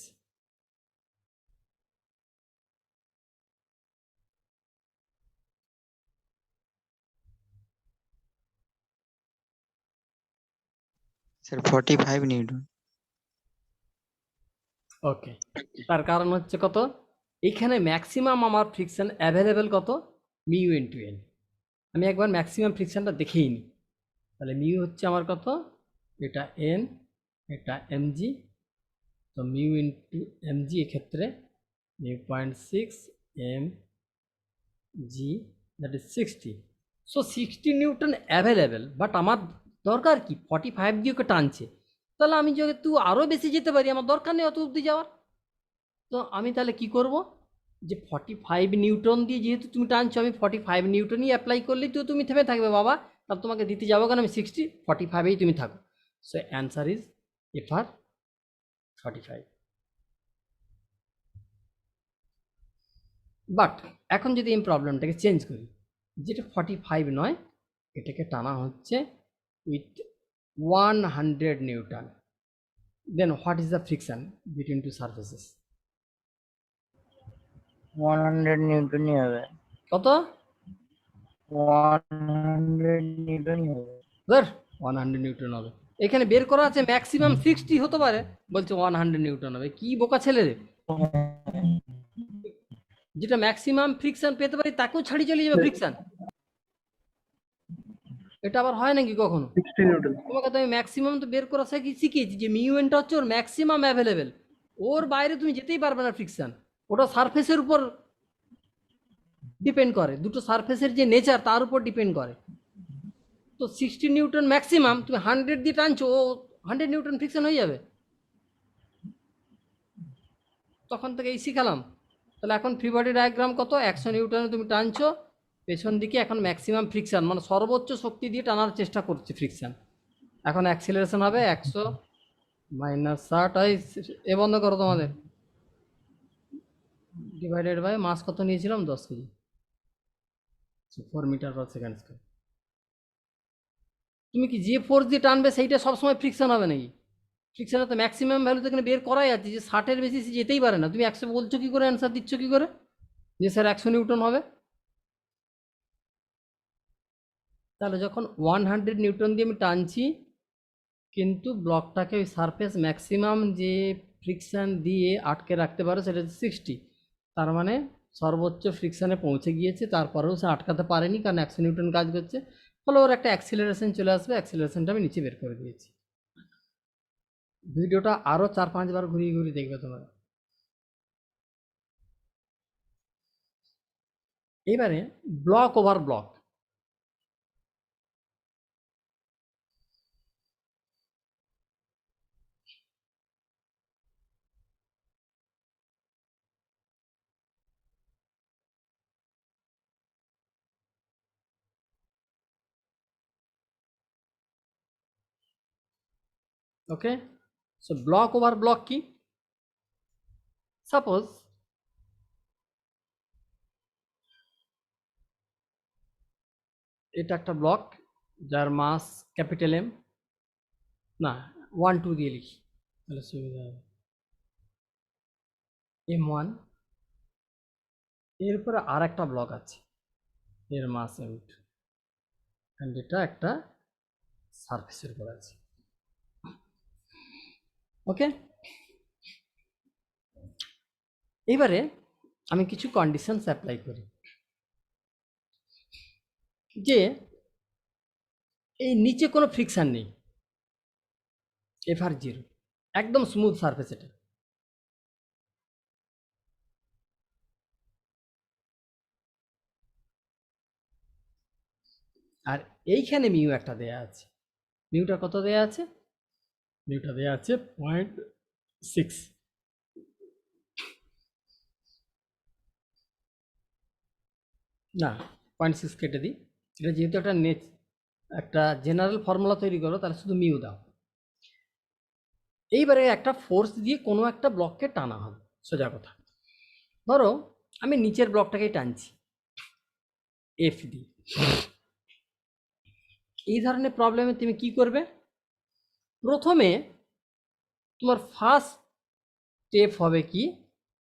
[SPEAKER 2] Sir 45 newton.
[SPEAKER 1] Okay, তার কারণ হচ্ছে কত, এইখানে ম্যাক্সিমাম আমার ফ্রিকশন অ্যাভেলেবেল কত, মিউ ইন্টু এন। আমি একবার ম্যাক্সিমাম ফ্রিকশনটা দেখেই নিই। তাহলে মিউ হচ্ছে আমার কত, এটা এন, এটা এমজি, তো মিউ ইন্টু এমজি এক্ষেত্রে mu 0.6 m g, that is 60। So 60 newton available, but আমার দরকার কি 45 দিয়ে ওকে টানছে, তাহলে আমি যেহেতু আরও বেশি যেতে পারি, আমার দরকার নেই অত অব্দি যাওয়ার। তো আমি তাহলে কি করব, যে 45 নিউটন দিয়ে যেহেতু তুমি টানছো, আমি 45 নিউটনই অ্যাপ্লাই করলেই তো তুমি থেমে থাকবে বাবা, তাহলে তোমাকে দিতে যাবো কেন, আমি 60, 45এই তুমি থাকো। So answer is FR 45। But এখন যদি এই প্রবলেমটাকে চেঞ্জ করি, যেটা 45 নয়, এটাকে টানা হচ্ছে with 100 newton, then what is the friction between two surfaces?
[SPEAKER 2] 100 নিউটনই হবে।
[SPEAKER 1] কত?
[SPEAKER 2] 100 নিউটনই হবে।
[SPEAKER 1] ধর 100 নিউটন হবে। এখানে বের করা আছে ম্যাক্সিমাম 60 হতে পারে, বলছে 100 নিউটন হবে। কি বোকা ছেলে রে, যেটা ম্যাক্সিমাম ফ্রিকশন পেতে পারি তাকেও ছাড়িয়ে চলে যাবে ফ্রিকশন। এটা আবার হয় নাকি কখনো?
[SPEAKER 3] 60 নিউটন।
[SPEAKER 1] তোমাকে তো আমি ম্যাক্সিমাম তো বের করা শিখিয়েছি যে মিউএনটা হচ্ছে ওর ম্যাক্সিমাম অ্যাভেলেবেল, ওর বাইরে তুমি যেতেই পারবে না ফ্রিকশন। ওটা সারফেসের উপর ডিপেন্ড করে, দুটো সারফেসের যে নেচার তার উপর ডিপেন্ড করে। তো 60 নিউটন ম্যাক্সিমাম, তুমি 100 দিয়ে টানছো, ও 100 নিউটন ফ্রিকশন হয়ে যাবে। তখন থেকে এই শিখালাম। তাহলে এখন ফ্রি বডি ডায়াগ্রাম কত, 100 নিউটনে তুমি টানছো, পেছন দিকে এখন ম্যাক্সিমাম ফ্রিকশন, মানে সর্বোচ্চ শক্তি দিয়ে টানার চেষ্টা করছে ফ্রিকশন। এখন অ্যাক্সিলারেশন হবে 100 মাইনাস 60, হয় এ বন্ধ করো তোমাদের, ডিভাইডেড বাই মাস কত নিয়েছিলাম, 10 kg, 4 metre per second square. তুমি কি যে ফোর্স দিয়ে টানবে সেইটা সবসময় ফ্রিকশন হবে নাকি? ফ্রিকশনের তো ম্যাক্সিমাম ভ্যালু তো এখানে বের করাই আছে, যে 60-এর বেশি সে যেতেই পারে না। তুমি 100 বলছো কি করে, অ্যান্সার দিচ্ছ কি করে যে স্যার 100 নিউটন হবে? তাহলে যখন 100 নিউটন দিয়ে আমি টানছি, কিন্তু ব্লকটাকে ওই সারফেস ম্যাক্সিমাম যে ফ্রিকশান দিয়ে আটকে রাখতে পারে সেটা হচ্ছে 60, তার মানে সর্বোচ্চ ফ্রিকশানে পৌঁছে গিয়েছে, তারপরেও সে আটকাতে পারেনি কারণ 100 নিউটন কাজ করছে, ফলে ওর একটা অ্যাক্সিলারেশন চলে আসবে। অ্যাক্সিলারেশনটা আমি নিচে বের করে দিয়েছি। ভিডিওটা আরও 4-5 বার ঘুরিয়ে ঘুরিয়ে দেখবে তোমরা। এবারে ব্লক ওভার ব্লক। ওকে, সো ব্লক ওভার ব্লক কি? সাপোজ এটা একটা ব্লক যার মাস ক্যাপিটাল এম, না 1-2 দিয়ে লিখি তাহলে সুবিধা হবে। M1, এরপরে আর একটা ব্লক আছে এর মাস M2, অ্যান্ড এটা একটা সারফেসের উপর আছে। ওকে, এবারে আমি কিছু কন্ডিশনস অ্যাপ্লাই করি যে এই নিচে কোনো ফ্রিকশন নেই, FR0, একদম স্মুথ সারফেস এটা। আর এইখানে মিউ একটা দেয়া আছে, মিউটা কত দেয়া আছে? মিউটা দেয়া আছে 0.6। না, 0.6 কেটে দিই, এটা যেহেতু একটা জেনারেল ফর্মুলা তৈরি করো, তাহলে শুধু মিউ দাও। এইবারে একটা ফোর্স দিয়ে কোনো একটা ব্লককে টানা হবে, সোজা কথা। ধরো আমি নিচের ব্লকটাকেই টানছি এফ দিয়ে। এই ধরনের প্রবলেমে তুমি কি করবে? প্রথমে তোমার ফার্স্ট স্টেপ হবে কি,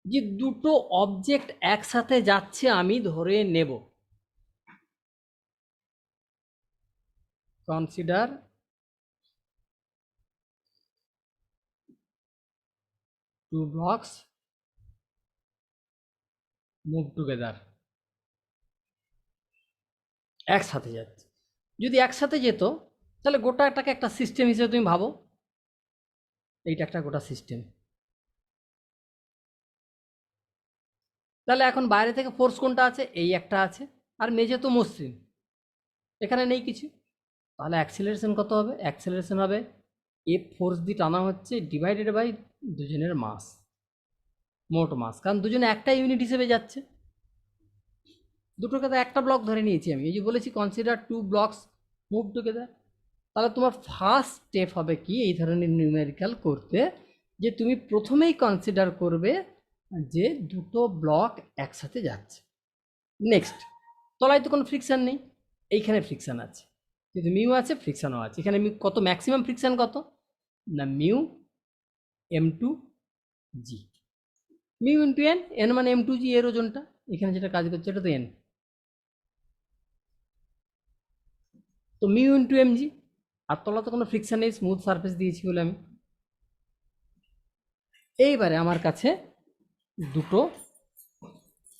[SPEAKER 1] যে দুটো অবজেক্ট একসাথে যাচ্ছে আমি ধরে নেব। Consider to blocks move together, একসাথে যাচ্ছে। যদি একসাথে যেত তাহলে গোটাটাকে একটা সিস্টেম হিসেবে তুমি ভাবো, এইটা একটা গোটা সিস্টেম। তাহলে এখন বাইরে থেকে ফোর্স কোনটা আছে? এই একটা আছে, আর মেঝে তো মসৃণ, এখানে নেই কিছু। তাহলে অ্যাক্সিলারেশন কত হবে? অ্যাক্সিলারেশন হবে এফ ফোর্স দিয়ে টানা হচ্ছে ডিভাইডেড বাই দুজনের মাস, মোট মাস, কারণ দুজনে একটা ইউনিট হিসেবে যাচ্ছে। দুটোকে তো একটা ব্লক ধরে নিয়েছি আমি, এই যে বলেছি consider to blocks move together. তাহলে তোমার ফার্স্ট স্টেপ হবে কি এই ধরনের নিউমেরিক্যাল করতে, যে তুমি প্রথমেই কনসিডার করবে যে দুটো ব্লক একসাথে যাচ্ছে। নেক্সট, তলায় তো কোনো ফ্রিকশন নেই, এইখানে ফ্রিকশন আছে, কিন্তু মিউ আছে, ফ্রিকশনও আছে। এখানে কত ম্যাক্সিমাম ফ্রিকশন কত না? Mu M2G, mu into N, N মানে M2G, এর ওজনটা এখানে যেটা কাজ করছে এটা তো এন, তো মিউ ইন্টু MG। আর তলা তো কোনো ফ্রিকশন নেই, স্মুথ সারফেস দিয়েছি বলে আমি। এইবারে আমার কাছে দুটো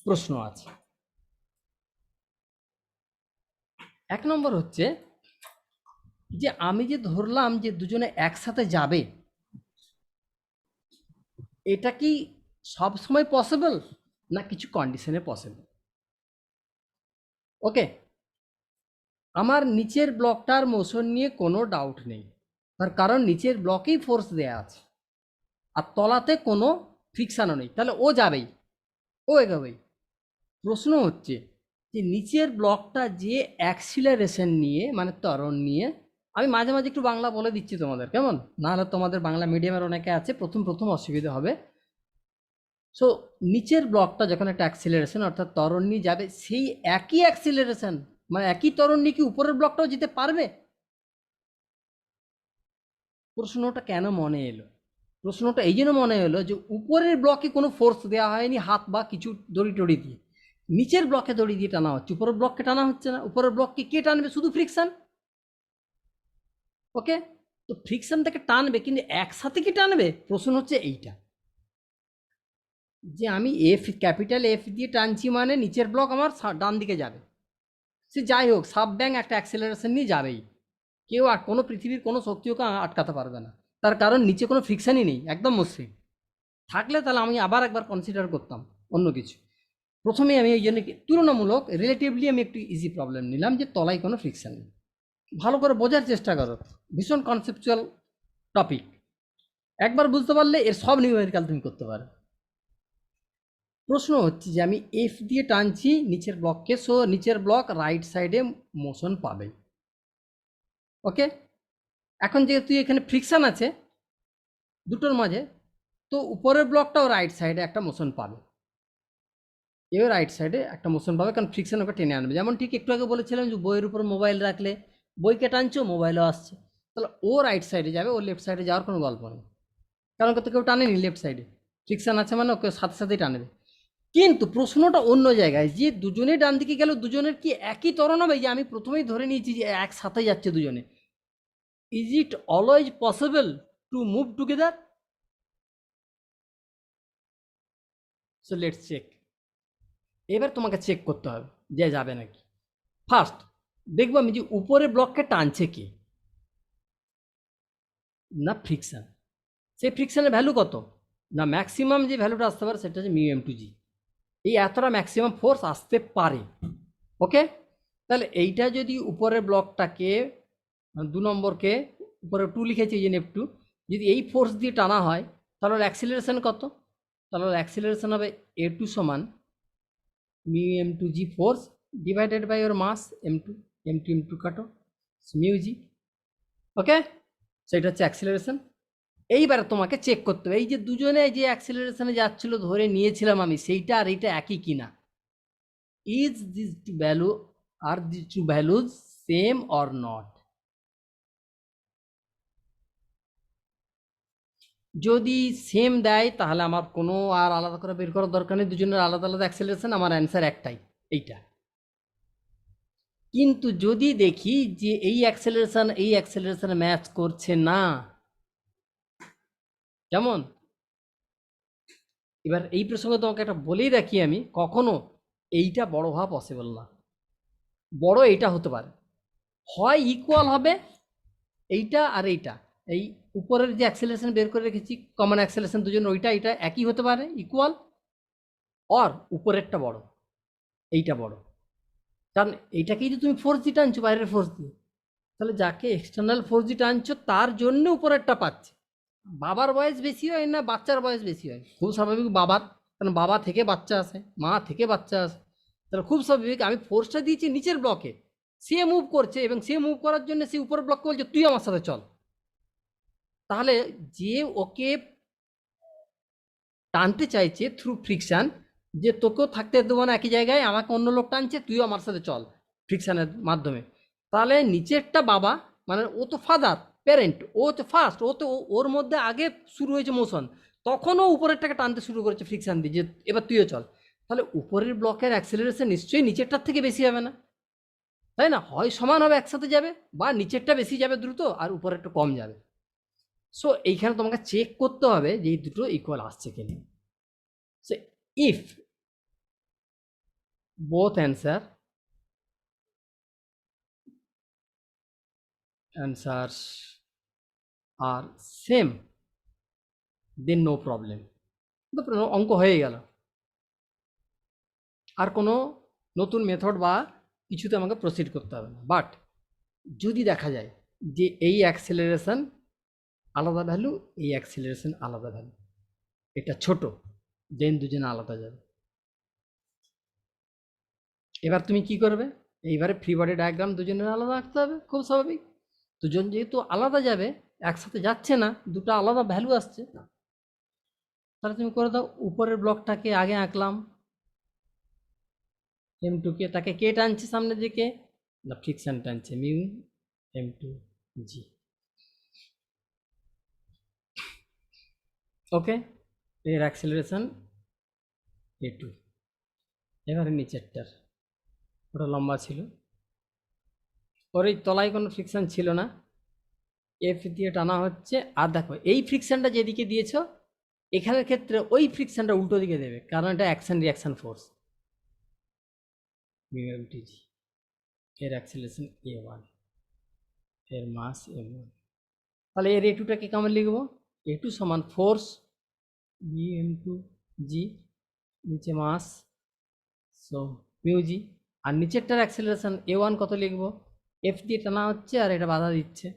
[SPEAKER 1] প্রশ্ন আছে। এক নম্বর হচ্ছে যে আমি যে ধরলাম যে দুজনে একসাথে যাবে, এটা কি সব সময় পসিবল না কিছু কন্ডিশনে পসিবল? ওকে, আমার নিচের ব্লকটার মোশন নিয়ে কোনো ডাউট নেই, তার কারণ নিচের ব্লকেই ফোর্স দেয়া আছে আর তলাতে কোনো ফ্রিকশানও নেই, তাহলে ও যাবেই, ও এগোবেই। প্রশ্ন হচ্ছে যে নিচের ব্লকটা যে অ্যাক্সিলারেশন নিয়ে, মানে ত্বরণ নিয়ে, আমি মাঝে মাঝে একটু বাংলা বলে দিচ্ছি তোমাদের, কেমন? নাহলে তোমাদের বাংলা মিডিয়ামের অনেকে আছে, প্রথম অসুবিধা হবে। সো নিচের ব্লকটা যখন একটা অ্যাক্সিলারেশন অর্থাৎ ত্বরণ নিয়ে যাবে, সেই একই অ্যাক্সিলারেশন মানে একই ত্বরণ নিয়ে কি উপরের ব্লকটাও যেতে পারবে? প্রশ্নটা কেন মনে এলো? প্রশ্নটা এই জন্য মনে এলো যে উপরের ব্লকে কোনো ফোর্স দেওয়া হয়নি হাত বা কিছু দড়ি টড়ি দিয়ে, নিচের ব্লকে দড়ি দিয়ে টানা হচ্ছে, উপরের ব্লককে টানা হচ্ছে না। উপরের ব্লককে কে টানবে? শুধু ফ্রিকশন। ওকে, তো ফ্রিকশনটাকে টানবে, কিন্তু একসাথে কি টানবে? প্রশ্ন হচ্ছে এইটা, যে আমি ক্যাপিটাল এফ দিয়ে টানছি মানে নিচের ব্লক আমার ডান দিকে যাবে, সে যাই হোক সাব ব্যাং একটা অ্যাক্সেলারেশন নিয়ে যাবেই, কেউ আর কোনো পৃথিবীর কোনো শক্তি ওকে আটকাতে পারবে না, তার কারণ নিচে কোনো ফ্রিকশনই নেই, একদম মসৃণ। থাকলে তাহলে আমি আবার একবার কনসিডার করতাম অন্য কিছু। প্রথমে আমি এই জন্য তুলনামূলক রিলেটিভলি আমি একটু ইজি প্রবলেম নিলাম, যে তলায় কোনো ফ্রিকশন নেই। ভালো করে বোঝার চেষ্টা করো, ভীষণ কনসেপচুয়াল টপিক, একবার বুঝতে পারলে এর সব নিউমেরিক্যাল তুমি করতে পারো। প্রশ্ন হচ্ছে যে আমি এফ দিয়ে টানছি নিচের ব্লককে, সো নিচের ব্লক রাইট সাইডে মোশন পাবে। ওকে, এখন যেহেতু এখানে ফ্রিকশন আছে দুটোর মাঝে, তো উপরের ব্লকটাও রাইট সাইডে একটা মোশন পাবে, এও রাইট সাইডে একটা মোশন পাবে, কারণ ফ্রিকশন ওকে টেনে আনবে। যেমন ঠিক একটু আগে বলেছিলাম যে বইয়ের উপর মোবাইল রাখলে বইকে টানছো, মোবাইলও আসছে, তাহলে ও রাইট সাইডে যাবে, ও লেফট সাইডে যাওয়ার কোনো গল্প নেই, কারণ কত কেউ টানেনি লেফট সাইডে, ফ্রিকশন আছে মানে ওকে সাথে সাথেই টানবে। কিন্তু প্রশ্নটা অন্য জায়গায়, যে দুজনে ডান দিকে গেল, দুজনের কি একই ত্বরণ হবে? যে আমি প্রথমেই ধরে নিয়েছি যে একসাথে যাচ্ছে দুজনে। Is it always possible to move together? So let's check. এবার তোমাকে চেক করতে হবে যে যাবে নাকি। ফার্স্ট দেখবো আমি যে উপরে ব্লককে টানছে কে, না ফ্রিকশন। সেই ফ্রিকশনের ভ্যালু কত? না ম্যাক্সিমাম যে ভ্যালুটা আসতে পারে সেটা হচ্ছে মিউ এম টু জি। এই এতটা ম্যাক্সিমাম ফোর্স আসতে পারে। ওকে, তাহলে এইটা যদি উপরের ব্লকটাকে 2 নম্বরকে উপরে 2 লিখেছি যে নেপ 2, যদি এই ফোর্স দিয়ে টানা হয় তাহলে ওর অ্যাক্সিলারেশন কত? তাহলে ওর অ্যাক্সিলারেশন হবে a2 সমান mu m two g force divided by ওর মাস m2, m2 কাটো মিউ জি। ওকে, সেটা হচ্ছে অ্যাক্সিলারেশন। এইবার তোমাকে চেক করতে হবে এই যে দুজনে যে অ্যাক্সিলারেশনে যাচ্ছিল ধরে নিয়েছিলাম আমি, সেইটা আর এইটা একই কিনা। ইজ দিস ভ্যালু, আর this two values same or not? যদি সেম দেয় তাহলে আমার কোনো আর আলাদা করে বের করার দরকার নেই, দুজনের আলাদা আলাদা অ্যাক্সেলারেশন, আমার অ্যান্সার একটাই, এইটা। কিন্তু যদি দেখি যে এই অ্যাক্সেলারেশন ম্যাচ করছে না, কেমন? এবার এই প্রসঙ্গে তোমাকে একটা বলেই রাখি আমি, কখনো এইটা বড় হওয়া পসিবল না। বড় এইটা হতে পারে, হয় ইকুয়াল হবে এইটা আর এইটা, এই উপরের যে অ্যাক্সেলারেশন বের করে রেখেছি কমন অ্যাক্সেলারেশন দুজন, ওইটা এটা একই হতে পারে ইকুয়াল, অর উপরেরটা বড় এইটা বড়। কারণ এইটাকেই তো তুমি ফোর্স দিয়ে টানছো বাইরের ফোর্স দিয়ে, তাহলে যাকে এক্সটার্নাল ফোর্স দিয়ে টানছো তার জন্য উপরেরটা পাচ্ছে। বাবার বয়স বেশি হয় না বাচ্চার বয়স বেশি হয়? খুব স্বাভাবিক বাবার, কারণ বাবা থেকে বাচ্চা আসে, মা থেকে বাচ্চা আসে। তাহলে খুব স্বাভাবিক আমি ফোর্সটা দিয়েছি নিচের ব্লকে, সে মুভ করছে এবং সে মুভ করার জন্য সে উপরের ব্লককে বলছে তুই আমার সাথে চল। তাহলে যে ওকে টানতে চাইছে থ্রু ফ্রিকশন, যে তোকেও থাকতে দেবো না একই জায়গায়, আমাকে অন্য লোক টানছে, তুইও আমার সাথে চল ফ্রিকশনের মাধ্যমে। তাহলে নিচেরটা বাবা, মানে ও তো ফাদার প্যারেন্ট, ও তো ফার্স্ট, ও তো ওর মধ্যে আগে শুরু হয়েছে মোশন, তখনও উপরেরটাকে টানতে শুরু করেছে ফ্রিকশন দিয়ে যে এবার তুইও চল। তাহলে উপরের ব্লকের অ্যাক্সেলারেশন নিশ্চয়ই নিচেরটার থেকে বেশি হবে না, তাই না? হয় সমান হবে একসাথে যাবে, বা নিচেরটা বেশি যাবে দ্রুত আর উপরেরটা কম যাবে। সো এইখানে তোমাকে চেক করতে হবে যে এই দুটো ইকুয়াল আসছে কিনা। So if both answers are same, then no problem, অঙ্ক হয়ে গেল, আর কোনো নতুন মেথড বা কিছুতে আমাকে প্রসিড করতে হবে না। বাট যদি দেখা যায় যে এই অ্যাক্সেলারেশন আলাদা ভ্যালু, এই অ্যাক্সেলারেশন আলাদা ভ্যালু, এটা ছোট, দেন দুজনে আলাদা যাবে। এবার তুমি কি করবে? এইবারে ফ্রি বডি ডায়াগ্রাম দুজনের আলাদা আঁকতে হবে, খুব স্বাভাবিক। দুজন যেহেতু আলাদা যাবে, একসাথে যাচ্ছে না, দুটো আলাদা ভ্যালু আসছে, তাহলে তুমি করে দাও। উপরের ব্লকটাকে আগে আঁকলাম M2 কে, তাকে কে টানছে সামনের দিকে? না ফ্রিকশন টানছে, মিউ M2 জি। ওকে, এর অ্যাক্সেলারেশন A2। এবারে নিচেরটার, ওটা লম্বা ছিল, ওর এই তলায় কোনো ফ্রিকশন ছিল না, এফ দিয়ে টানা হচ্ছে। আর দেখো এই ফ্রিকশনটা যেদিকে দিয়েছ, এখানের ক্ষেত্রে ওই ফ্রিকশনটা উল্টো দিকে দেবে, কারণ এটা অ্যাকশন রিয়াকশন ফোর্স। মিউএমটিজি, এর অ্যাক্সেলারেশন A1, এর মাস M1। তাহলে এর A2টাকে কেমন লিখবো? A2 সমান ফোর্স BM2 জি, নিচে মাস, সো মিউ জি। আর নিচেরটার অ্যাক্সেলারেশন A1 কত লিখবো? এফ দিয়ে টানা হচ্ছে আর এটা বাধা দিচ্ছে,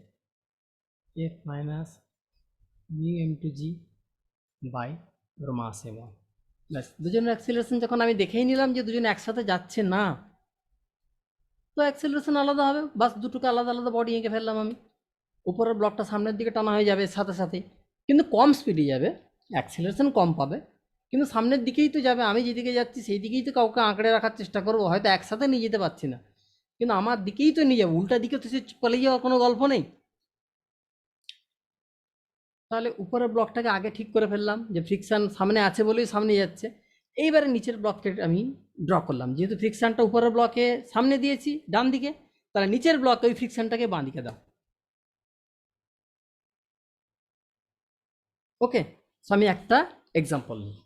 [SPEAKER 1] F minus BM2 g by ওর মাস M1। ব্যাস, দুজনের অ্যাক্সেলারেশন যখন আমি দেখেই নিলাম যে দুজন একসাথে যাচ্ছে না, তো অ্যাক্সেলারেশন আলাদা হবে, বাস দুটোকে আলাদা আলাদা বডি এঁকে ফেললাম আমি। উপরের ব্লকটা সামনের দিকে টানা হয়ে যাবে সাথে সাথে, কিন্তু কম স্পিডে যাবে, অ্যাক্সেলারেশন কম পাবে, কিন্তু সামনের দিকেই তো যাবে। আমি যেদিকে যাচ্ছি সেই দিকেই তো কাউকে আঁকড়ে রাখার চেষ্টা করবো, হয়তো একসাথে নিয়ে যেতে পারছি না, কিন্তু আমার দিকেই তো নিয়ে যাবো, উল্টা দিকে তো সে পালিয়ে যাওয়ার কোনো গল্প নেই। তাহলে উপরের ব্লকটাকে আগে ঠিক করে ফেললাম যে ফ্রিকশন সামনে আছে বলেই সামনে যাচ্ছে। এইবারে নিচের ব্লককে আমি ড্র করলাম, যেহেতু ফ্রিকশনটা উপরের ব্লকে সামনে দিয়েছি ডান দিকে, তাহলে নিচের ব্লকে ওই ফ্রিকশনটাকে বাঁ দিকে দাও। ওকে, সো আমি একটা এক্সাম্পল নিই।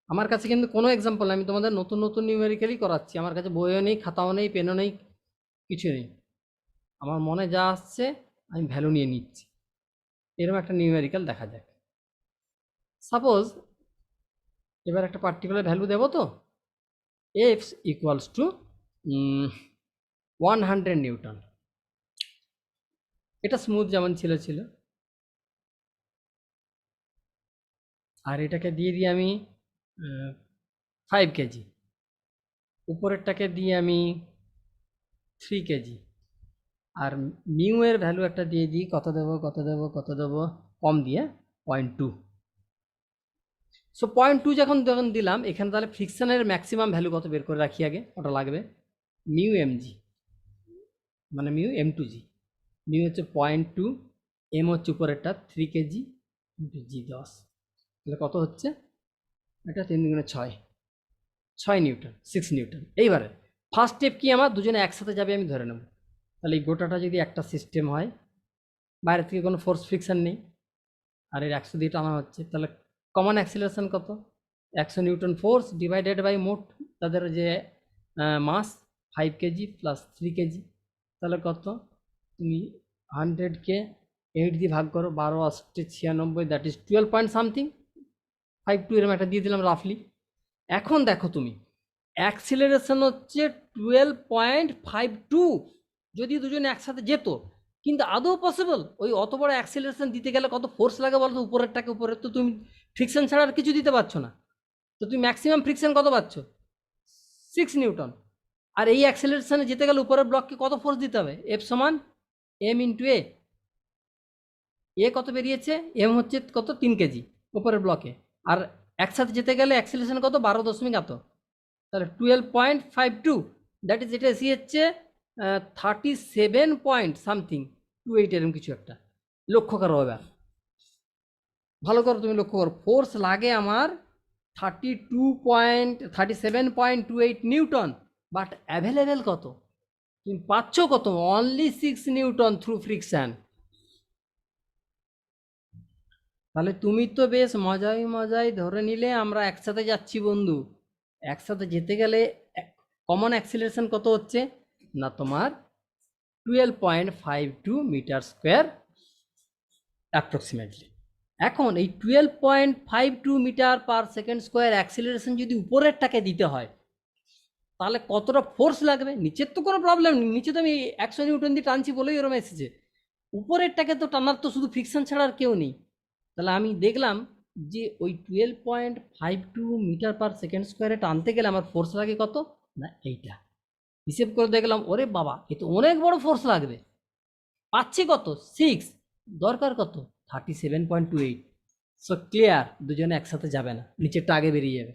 [SPEAKER 1] আমার কাছে কিন্তু কোনো এক্সাম্পল নেই, আমি তোমাদের নতুন নতুন নিউমেরিক্যালি করাচ্ছি। আমার কাছে বইও নেই, খাতাও নেই, পেনও নেই, কিছু নেই। আমার মনে যা আসছে আমি ভ্যালু নিয়ে নিচ্ছি। এরকম একটা নিউমেরিক্যাল দেখা যাক। সাপোজ এবার একটা পার্টিকুলার ভ্যালু দেবো, তো এফ ইকুয়ালস টু 100 নিউটন। এটা স্মুথ যেমন ছিল, আর এটাকে দিয়ে দিই আমি 5 কেজি, উপরেরটাকে দিয়ে আমি 3 কেজি, আর মিউ এর ভ্যালু একটা দিয়ে দিই, কত দেবো কম দিয়ে 0.2। সো 0.2 যখন দিলাম এখানে, তাহলে ফ্রিকশনের ম্যাক্সিমাম ভ্যালু কত বের করে রাখি আগে, ওটা লাগবে মিউ এমজি, মানে মিউ M2G। মিউ হচ্ছে 0.2, এম হচ্ছে উপরেরটা 3 কেজি ইন্টু জি 10, তাহলে কত হচ্ছে, এটা 3 দুগুণে 6 নিউটন, 6 নিউটন। এইবারে ফার্স্ট স্টেপ কি, আমার দুজনে একসাথে যাবে আমি ধরে নেব। তাহলে এই গোটাটা যদি একটা সিস্টেম হয়, বাইরে থেকে কোনো ফোর্স ফ্রিকশন নেই, আর এর 100 দিয়ে টানা হচ্ছে, তাহলে কমন অ্যাক্সিলারেশন কত, 100 নিউটন ফোর্স ডিভাইডেড বাই মোট তাদের যে মাস 5 কেজি প্লাস 3 কেজি, তাহলে কত, তুমি 100কে 8 দিয়ে ভাগ করো, 12 8 96, দ্যাট ইজ 12 পয়েন্ট সামথিং 52, এরকম একটা দিয়ে দিলাম রাফলি। এখন দেখো তুমি অ্যাক্সিলারেশন হচ্ছে 12.52, যদি দুজনে একসাথে যেত, কিন্তু আদৌ পসিবল ওই অত বড় অ্যাক্সিলারেশন দিতে গেলে কত ফোর্স লাগে বলো তো, উপরেরটাকে উপরে তো তুমি ফ্রিকশন ছাড়া আর কিছু দিতে পারছো না, তো তুমি ম্যাক্সিমাম ফ্রিকশন কত পাচ্ছ, 6 নিউটন। আর এই অ্যাক্সিলারেশনে যেতে গেলে উপরের ব্লককে কত ফোর্স দিতে হবে, এফ সমান এম ইন্টু এ। কত বেরিয়েছে, এম হচ্ছে কত 3 কেজি উপরের ব্লকে, আর একসাথে যেতে গেলে অ্যাক্সিলারেশন কত 12 এত, তাহলে 12.52, দ্যাট ইজ, এটা এসে হচ্ছে 37 পয়েন্ট সামথিং 28, এরকম কিছু একটা। লক্ষ্য করো এবার, ভালো করো তুমি লক্ষ্য করো, ফোর্স লাগে আমার 37.28 নিউটন, বাট অ্যাভেলেবেল কত, তুমি পাচ্ছ কত, অনলি 6 নিউটন থ্রু ফ্রিকশন। তাহলে তুমি তো বেশ মজাই ধরে নিলে আমরা একসাথে যাচ্ছি বন্ধু। একসাথে যেতে গেলে কমন অ্যাক্সিলারেশন কত হচ্ছে না, তোমার 12.52 মিটার স্কোয়ার অ্যাপ্রক্সিমেটলি। এখন এই 12.52 metre per second square acceleration যদি উপরেরটাকে দিতে হয়, তাহলে কতটা ফোর্স লাগবে, নিচের তো কোনো প্রবলেম নেই, নিচে তো আমি 100 নিউটন দিয়ে টানছি বলেই ওরম এসেছে, উপরেরটাকে তো টানার তো শুধু ফ্রিকশন ছাড়া আর কেউ নেই। তাহলে আমি দেখলাম যে ওই 12.52 মিটার পার সেকেন্ড স্কোয়ারে টানতে গেলে আমার ফোর্স লাগে কত না, এইটা হিসেব করে দেখলাম, ওরে বাবা এ তো অনেক বড় ফোর্স লাগবে। পাচ্ছি কত 6, দরকার কত 37.28। সো ক্লিয়ার, দুজনে একসাথে যাবে না, নিচেরটা আগে বেরিয়ে যাবে,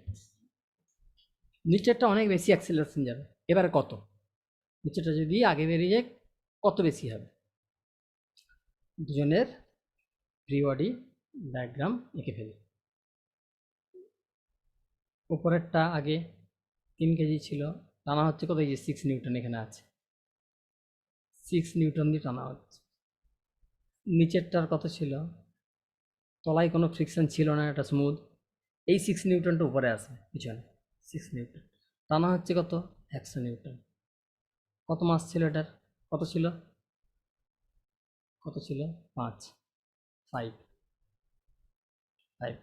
[SPEAKER 1] নিচেরটা অনেক বেশি অ্যাক্সিলারেশন যাবে। এবারে কত, নিচেরটা যদি আগে বেরিয়ে যায় কত বেশি হবে, দুজনের ফ্রি বডি ডায়াগ্রাম এঁকে ফেলি। উপরেরটা আগে 3 কেজি ছিল, টানা হচ্ছে কত, এই যে 6 নিউটন এখানে আছে, 6 নিউটন দিয়ে টানা হচ্ছে। নিচেরটার কত ছিল, তলায় কোনো ফ্রিকশন ছিল না, এটা স্মুথ, এই 6 নিউটনটা উপরে আছে পিছনে, 6 নিউটন টানা হচ্ছে কত 100 নিউটন। কত মাস ছিল এটার, কত ছিল 5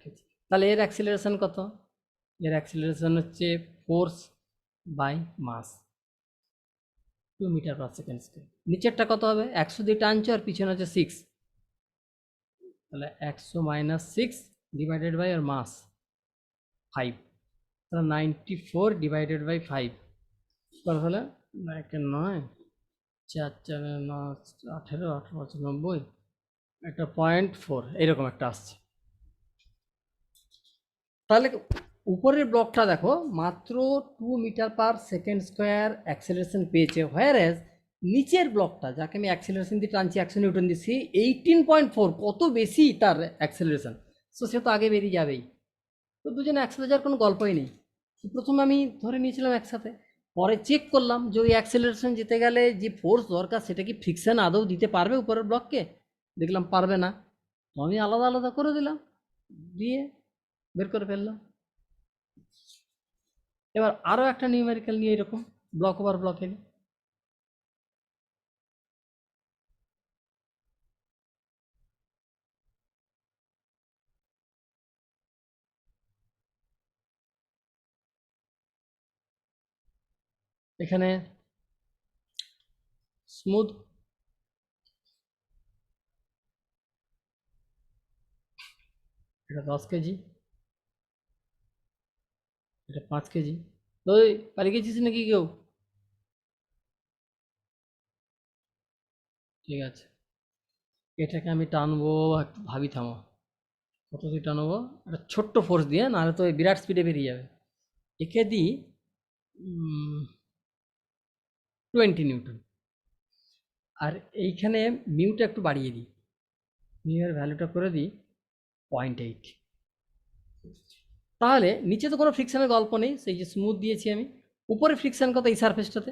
[SPEAKER 1] কেজি। তাহলে এর অ্যাক্সিলারেশন কত, এর অ্যাক্সিলারেশন হচ্ছে force by mass 2 metre per second square. নিচেরটা কত হবে, 100 দিয়ে টানছো আর পিছনে হচ্ছে 6, তাহলে 100 মাইনাস 6 ডিভাইডেড বাই আর মাস 5, তাহলে 94 ডিভাইডেড বাই 5 কত হলে, 9 4 4 18 18 90, একটা 0.4 এরকম একটা আসছে। তাহলে উপরের ব্লকটা দেখো মাত্র 2 metre per second square acceleration পেয়েছে, হোয়ার এজ নিচের ব্লকটা যাকে আমি অ্যাক্সেলারেশন দিয়ে টানছি 100 নিউটন দিচ্ছি 18.4, কত বেশি তার অ্যাক্সেলারেশন, সো সে তো আগে বেরিয়ে যাবেই। তো দুজনে একসাথে যাওয়ার কোনো গল্পই নেই। তো প্রথমে আমি ধরে নিয়েছিলাম একসাথে, পরে চেক করলাম যে ওই অ্যাক্সেলারেশন যেতে গেলে যে ফোর্স দরকার সেটা কি ফ্রিকশন আদৌ দিতে পারবে উপরের ব্লককে, দেখলাম পারবে না। তো আমি আলাদা আলাদা করে দিলাম, দিয়ে বের করে ফেললাম। এবার আরও একটা নিউমেরিক্যাল নিয়ে এরকম ব্লক ওভার ব্লক এলে এখানে স্মুথ এটা 10 কেজি, এটা 5 কেজি। ওই পালিয়ে গেছিস নাকি কেউ? ঠিক আছে, এটাকে আমি টানবো, একটু ভাবি থামো, কত দিয়ে টানবো, একটা ছোট্ট ফোর্স দিয়ে, নাহলে তো বিরাট স্পিডে বেরিয়ে যাবে। একে দিই 20 নিউটন, আর এইখানে মিউটা একটু বাড়িয়ে দিই, মিউয়ের ভ্যালুটা করে দিই 0.8। তাহলে নিচে তো কোনো ফ্রিকশনের গল্প নেই, সেই যে স্মুথ দিয়েছি আমি, উপরে ফ্রিকশন কত এই সারফেসটাতে,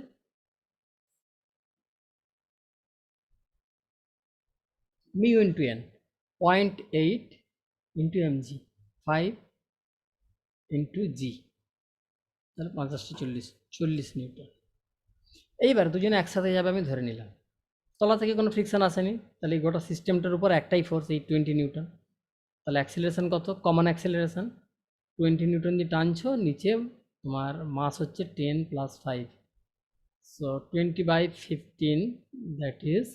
[SPEAKER 1] mu into N, 0.8 into mg, 5 into g, তাহলে 50-40 নিউটন। এইবার দুজনে একসাথে যাবে আমি ধরে নিলাম, তলা থেকে কোনো ফ্রিকশন আসেনি, তাহলে এই গোটা সিস্টেমটার উপর একটাই ফোর্স, এই 20 নিউটন। তাহলে অ্যাক্সিলারেশন কত, কমন অ্যাক্সিলারেশন 20 নিউটন দিয়ে টানছো, নিচে তোমার মাস হচ্ছে 10 + 5, সো 20/15, দ্যাট ইজ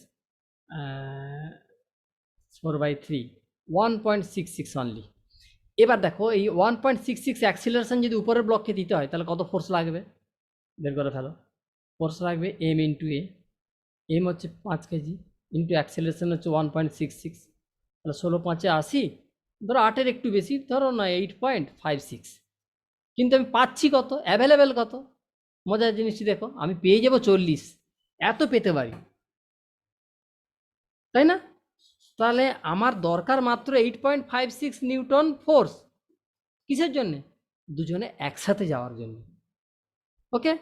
[SPEAKER 1] 4/3, 1.66 অনলি। এবার দেখো এই 1.66 অ্যাক্সিলারেশন যদি উপরের ব্লককে দিতে হয় তাহলে কত ফোর্স লাগবে, বের করে ফেলো। ফোর্স লাগবে এম ইন্টু এ, এম হচ্ছে 5 কেজি, ইন্টু অ্যাক্সেলারেশন হচ্ছে 1.66, তাহলে 16×5 = 80, ধরো 8-এর একটু বেশি, ধরো না 8.56। কিন্তু আমি পাচ্ছি কত, অ্যাভেলেবেল কত, মজার জিনিসটি দেখো, আমি পেয়ে যাব 40, এত পেতে পারি, তাই না? তাহলে আমার দরকার মাত্র 8.56 নিউটন ফোর্স, কিসের জন্যে, দুজনে একসাথে যাওয়ার জন্য। ওকে,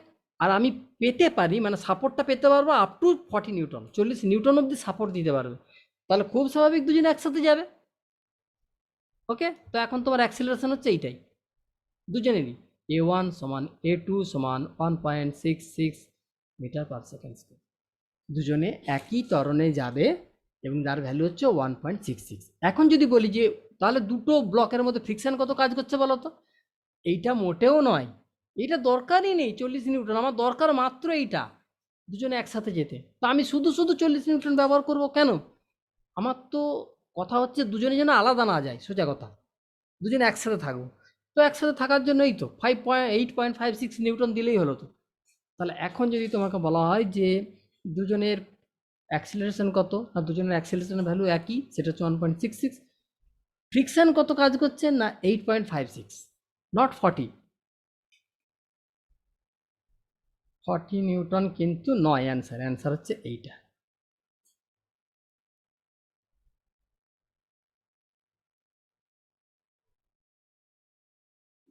[SPEAKER 1] আর আমি পেতে পারি, মানে সাপোর্টটা পেতে পারবো আপ টু 40 নিউটন, 40 নিউটন অব্দি সাপোর্ট দিতে পারবে, তাহলে খুব স্বাভাবিক দুজনে একসাথে যাবে। ওকে, তো এখন তোমার অ্যাক্সিলারেশন হচ্ছে এইটাই দুজনেরই, a1 সমান a2 সমান 1.66 মিটার পার সেকেন্ড স্কোয়ার, দুজনে একই ত্বরণে যাবে এবং যার ভ্যালু হচ্ছে 1.66। এখন যদি বলি যে তাহলে দুটো ব্লকের মধ্যে ফ্রিকশন কত কাজ করছে বলো তো, এইটা মোটেও নয়, এইটা দরকারই নেই 40 নিউটন, আমার দরকার মাত্র এইটা, দুজনে একসাথে যেতে। তো আমি শুধু শুধু 40 নিউটন ব্যবহার করব কেন, আমার তো কথা হচ্ছে দুজনে যেন আলাদা না যায়, সোজা কথা, দুজনে একসাথে থাকবো। তো একসাথে থাকার জন্য এই তো 8.56 নিউটন দিলেই হলো তো। তাহলে এখন যদি তোমাকে বলা হয় যে দুজনের অ্যাক্সিলারেশন কত, আর দুজনের অ্যাক্সিলারেশনের ভ্যালু একই, সেটা হচ্ছে 1.66, ফ্রিকশন কত কাজ করছে না 8.56, নট 40। 40 নিউটন কিন্তু নয় অ্যান্সার, অ্যান্সার হচ্ছে এইটা।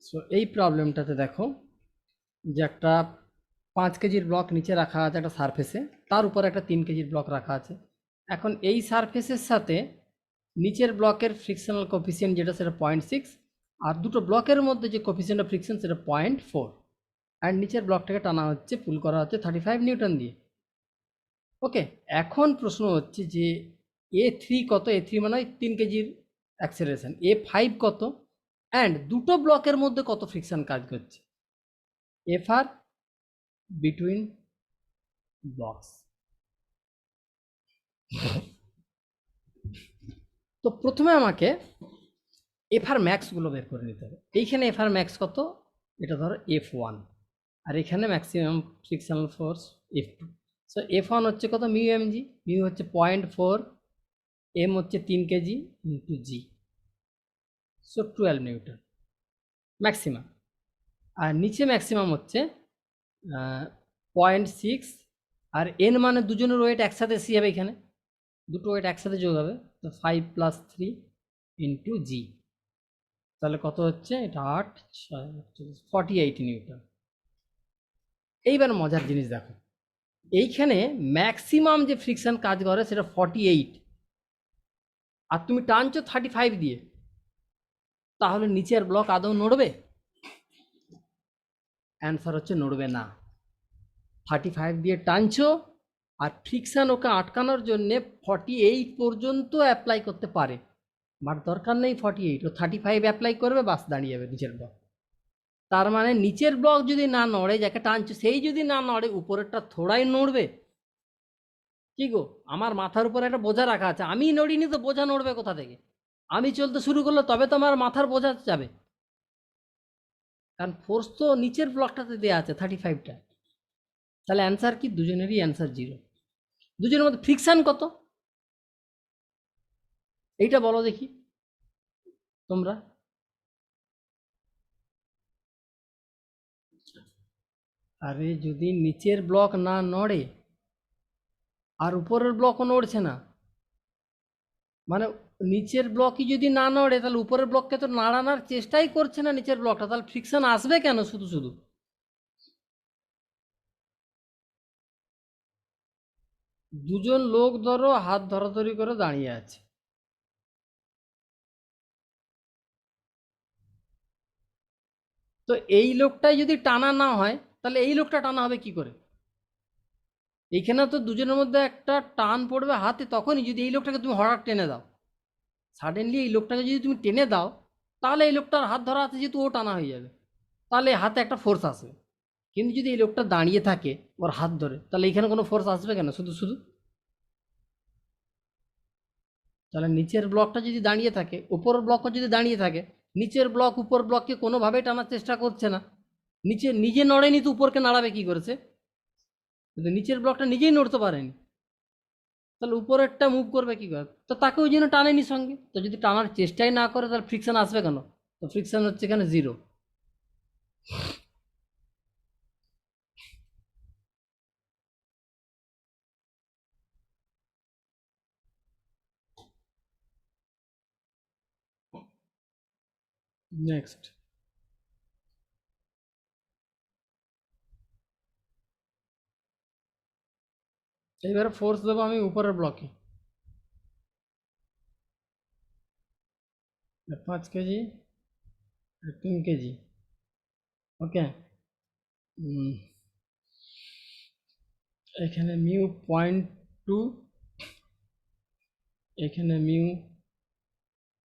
[SPEAKER 1] সো এই প্রবলেমটাতে দেখো যে একটা 5 কেজির ব্লক নিচে রাখা আছে একটা সারফেসে, তার উপর একটা 3 কেজির ব্লক রাখা আছে। এখন এই সারফেসের সাথে নিচের ব্লকের ফ্রিকশনাল কোফিসিয়েন্ট যেটা সেটা 0.6, আর দুটো ব্লকের মধ্যে যে কোফিসিয়েন্ট অফ ফ্রিকশন সেটা 0.4, আর নিচের ব্লকটাকে টানা হচ্ছে, পুল করা হচ্ছে 35 নিউটন দিয়ে। ওকে, এখন প্রশ্ন হচ্ছে যে A3 কত, A3 মানে 3 কেজির অ্যাক্সেলারেশন, A5 কত, অ্যান্ড দুটো ব্লকের মধ্যে কত ফ্রিকশন কাজ করছে, এফআর বিটুইন ব্লকস। তো প্রথমে আমাকে এফআর ম্যাক্সগুলো বের করে নিতে হবে। এইখানে এফআর ম্যাক্স কত, এটা ধরো F1, আর এখানে maximum frictional force F2। So F1 হচ্ছে কত, মিউ এমজি, মিউ হচ্ছে 0.4, এম হচ্ছে 3 কেজি ইন্টু জি, সো 12 নিউটন ম্যাক্সিমাম। আর নিচে ম্যাক্সিমাম হচ্ছে 0.6 আর এন মানে দুজনের ওয়েট একসাথে সি হবে, এখানে দুটো ওয়েট একসাথে যোগ হবে, তো 5 + 3 ইন্টু জি, তাহলে কত হচ্ছে এটা 8 6 48 নিউটন। এইবার মজার জিনিস দেখো, এইখানে ম্যাক্সিমাম যে ফ্রিকশন কাজ করে সেটা 48, আর তুমি টানছো 35 দিয়ে, তাহলে নিচের ব্লক আদৌ নড়বে? অ্যান্সার হচ্ছে নড়বে না। 35 দিয়ে টানছো, আর ফ্রিকশন ওকে আটকানোর জন্যে 48 পর্যন্ত অ্যাপ্লাই করতে পারে, বাট দরকার নেই 48, ও 35 অ্যাপ্লাই করবে, বাস দাঁড়িয়ে যাবে নিচের ব্লক। তার মানে নিচের ব্লক যদি না নড়ে, যাকে টানছো সেই যদি না নড়ে, উপরেরটা থোড়াই নড়বে। কি গো, আমার মাথার উপর একটা বোঝা রাখা আছে, আমি নড়িনি তো বোঝা নড়বে কোথা থেকে? আমি চলতে শুরু করলে তবে তো আমার মাথার বোঝা যাবে, কারণ ফোর্স তো নিচের ব্লকটাতে দেওয়া আছে 35টা। তাহলে অ্যান্সার কি? দুজনেরই অ্যান্সার 0। দুজনের মধ্যে ফ্রিকশন কত এইটা বলো দেখি তোমরা। আরে যদি নিচের ব্লক না নড়ে আর উপরের ব্লকও নড়ছে না, মানে নিচের ব্লকই যদি না নড়ে, তাহলে উপরের ব্লককে তো নাড়ানোর চেষ্টাই করছে না নিচের ব্লকটা, তাহলে ফ্রিকশন আসবে কেন শুধু শুধু? দুজন লোক ধরো হাত ধরাধরি করে দাঁড়িয়ে আছে, তো এই লোকটাই যদি টানা না হয়, তাহলে এই লোকটা টানা হবে কি করে? এইখানে তো দুজনের মধ্যে একটা টান পড়বে হাতে তখনই, যদি এই লোকটাকে তুমি হঠাৎ টেনে দাও। সাডেনলি এই লোকটাকে যদি তুমি টেনে দাও, তাহলে এই লোকটার হাত ধরা আছে যেহেতু ও টানা হয়ে যাবে, তাহলে হাতে একটা ফোর্স আসবে। কিন্তু যদি এই লোকটা দাঁড়িয়ে থাকে ওর হাত ধরে, তাহলে এখানে কোনো ফোর্স আসবে কেন শুধু শুধু? তাহলে নিচের ব্লকটা যদি দাঁড়িয়ে থাকে, উপরের ব্লকও যদি দাঁড়িয়ে থাকে, নিচের ব্লক উপর ব্লককে কোনোভাবেই টানার চেষ্টা করছে না, নিচে নিজে নড়েনি তো উপরকে নাড়াবে কি করেছে? কিন্তু নিচের ব্লকটা নিজেই নড়তে পারেনি, তাহলে উপরেরটা মুভ করবে কি করে? তো তাকে ওই জন্য টানেনি সঙ্গে, তো যদি টানার চেষ্টাই না করে তাহলে ফ্রিকশন আসবে কেন? তো ফ্রিকশন হচ্ছে এখানে 0। নেক্সট, এবারে ফোর্স দেবো আমি উপরের ব্লকে, 5 কেজি আর 3 কেজি। ওকে, এখানে মিউ 0.2, এখানে মিউ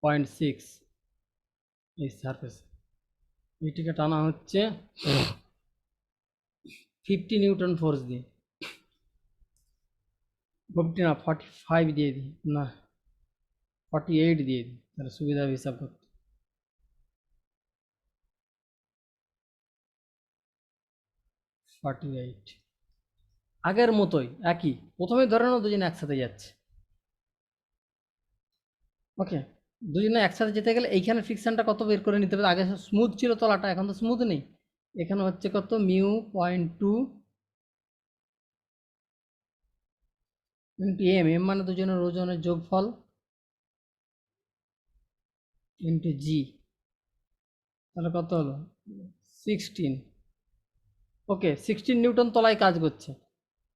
[SPEAKER 1] 0.6, এই সারফেস এইটিকে টানা হচ্ছে 50 নিউটন ফোর্স দিয়ে, 50 না 45 দিয়ে দিই, না 48 দিয়ে দিই, তাহলে সুবিধা হবে হিসাব করতে। 48 আগের মতোই একই, প্রথমে ধরে নাও দুজনে একসাথে যাচ্ছে। ওকে, দুজনে একসাথে যেতে গেলে এইখানে ফ্রিকশনটা কত বের করে নিতে হবে, আগে স্মুথ ছিল তলাটা, এখন তো স্মুথ নেই। এখানে হচ্ছে কত, মিউ 0.2 ইন্টু এম, এম মানে দুজনের ওজনের যোগফল, ইন্টু জি, তাহলে কত হলো 16। ওকে, 16 নিউটন তলায় কাজ করছে,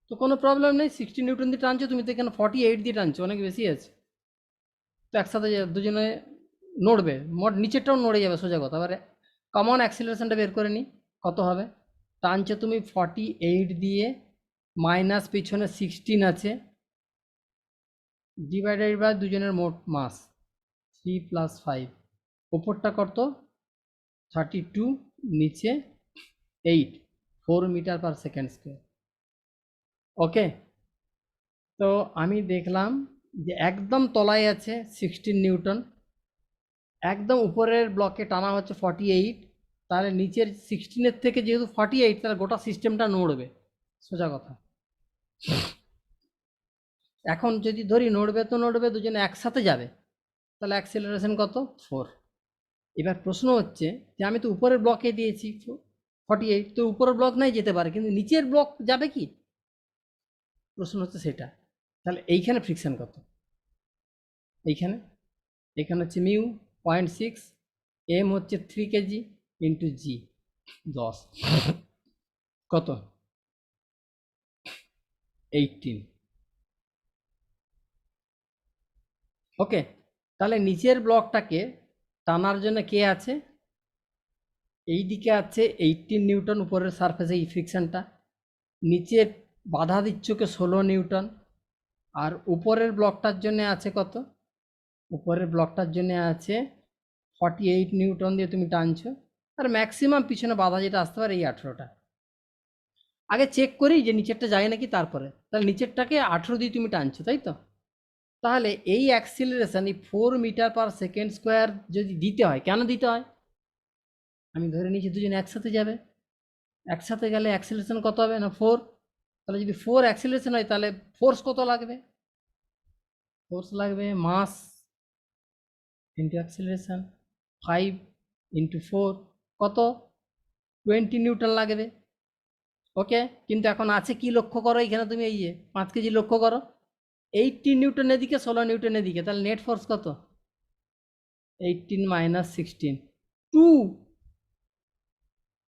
[SPEAKER 1] তো কোনো প্রবলেম নেই, 16 নিউটন দিয়ে টানছো, তুমি তো এখানে 48 দিয়ে টানছো, অনেক বেশি আছে, তো একসাথে দুজনে নড়বে, নিচেরটাও নড়ে যাবে সোজা কথা। এবারে কমন অ্যাক্সিলারেশনটা বের করে নিই, কত হবে? টানছো তুমি 48 দিয়ে, মাইনাস পিছনে 16 আছে, ডিভাইডেড বাই দুজনের মোট মাস 3 + 5, ওপরটা কত 32, নিচে 8, 4 মিটার পার সেকেন্ড স্কোয়ার। ওকে, তো আমি দেখলাম যে একদম তলায় আছে 16 নিউটন, একদম উপরের ব্লকে টানা হচ্ছে 48, তাহলে নিচের 16-এর থেকে যেহেতু 48, তাহলে গোটা সিস্টেমটা নড়বে, সোজা কথা। এখন যদি ধরি নড়বে তো নড়বে, দুজনে একসাথে যাবে, তাহলে অ্যাক্সেলারেশন কত 4। এবার প্রশ্ন হচ্ছে যে আমি তো উপরের ব্লকে দিয়েছি 48, তো উপরের ব্লক নাই যেতে পারে, কিন্তু নিচের ব্লক যাবে কি? প্রশ্ন হচ্ছে সেটা। তাহলে এইখানে ফ্রিকশন কত? এইখানে এখানে হচ্ছে মিউ 0.6, এম হচ্ছে 3 কেজি ইন্টু জি 10, কত? 18। ওকে, তাহলে নিচের ব্লকটাকে টানার জন্য কে আছে? এই দিকে আছে 18 নিউটন উপরের সারফেসে এই ফ্রিকশনটা, নিচে বাধা দিচ্ছকে 16 নিউটন, আর উপরের ব্লকটার জন্য আছে কত? উপরের ব্লকটার জন্য আছে 48 নিউটন দিয়ে তুমি টানছো, আর ম্যাক্সিমাম পিছনে বাধা যেটা আসতে পারে এই 18টা। আগে চেক করি যে নিচেরটা যায় নাকি, তারপরে তাহলে নিচেরটাকে 18 দিয়ে তুমি টানছো, তাই তো? তাহলে এই অ্যাক্সিলারেশন এই 4 মিটার পার সেকেন্ড স্কোয়ার যদি দিতে হয়, কেন দিতে হয়? আমি ধরে নিচ্ছি দুজন একসাথে যাবে, একসাথে গেলে অ্যাক্সিলারেশন কত হবে না 4। তাহলে যদি 4 অ্যাক্সিলারেশন হয় তাহলে ফোর্স কত লাগবে? ফোর্স লাগবে মাস ইন্টু অ্যাক্সিলারেশন, 5 ইন্টু 4 কত? 20 নিউটন লাগবে। ওকে, কিন্তু এখন আছে কি লক্ষ্য করো, এখানে তুমি এই যে 5 কেজি লক্ষ্য করো, 18 নিউটন এদিকে 16 নিউটন এদিকে, তাহলে নেট ফোর্স কত? 18 মাইনাস 16, 2।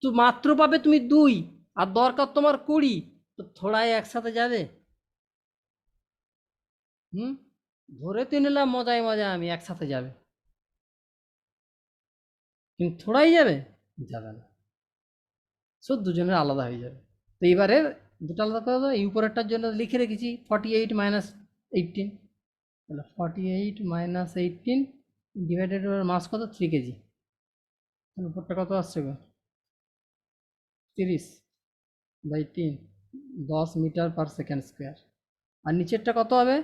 [SPEAKER 1] তো মাত্র পাবে তুমি 2, আর দরকার তোমার 20, তো থোড়াই একসাথে যাবে। ধরে তো নিলাম মজায় মজায় আমি একসাথে যাবে, কিন্তু থোড়াই যাবে, যাবে না, সো দুজনের আলাদা হয়ে যাবে। তো এবারে দুটো আলাদা করে দাও। এই উপরেরটার জন্য লিখে রেখেছি 48 মাইনাস 18, তাহলে 48 মাইনাস 18 ডিভাইডেড বাই মাস কত? 3 কেজি। তাহলে উপরটা কত আসছে গো? 30/3, 10 মিটার পার সেকেন্ড স্কোয়ার। আর নিচেরটা কত হবে?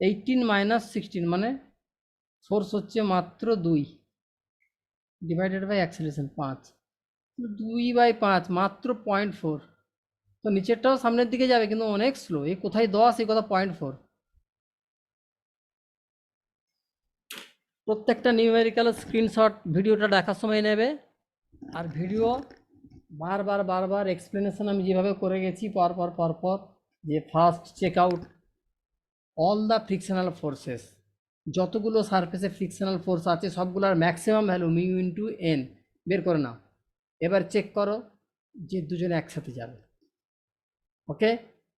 [SPEAKER 1] 18 মাইনাস 16, মানে ফোর্স হচ্ছে মাত্র 2 ডিভাইডেড বাই অ্যাক্সিলারেশন 5, 2/5 মাত্র 0.4। তো নিচেরটাও সামনের দিকে যাবে কিন্তু অনেক স্লো, এই কোথায় 10, এই কথা 0.4। প্রত্যেকটা নিউমেরিক্যাল স্ক্রিনশট ভিডিওটা দেখার সময় নেবে, আর ভিডিও বারবার বারবার এক্সপ্লেনেশন আমি যেভাবে করে গেছি পরপর যে first check out all the frictional forces, যতগুলো সারফেসে ফ্রিকশনাল ফোর্স আছে সবগুলোর maximum value mu into N বের করে নাও। এবার চেক করো যে দুজনে একসাথে যাবে। ওকে,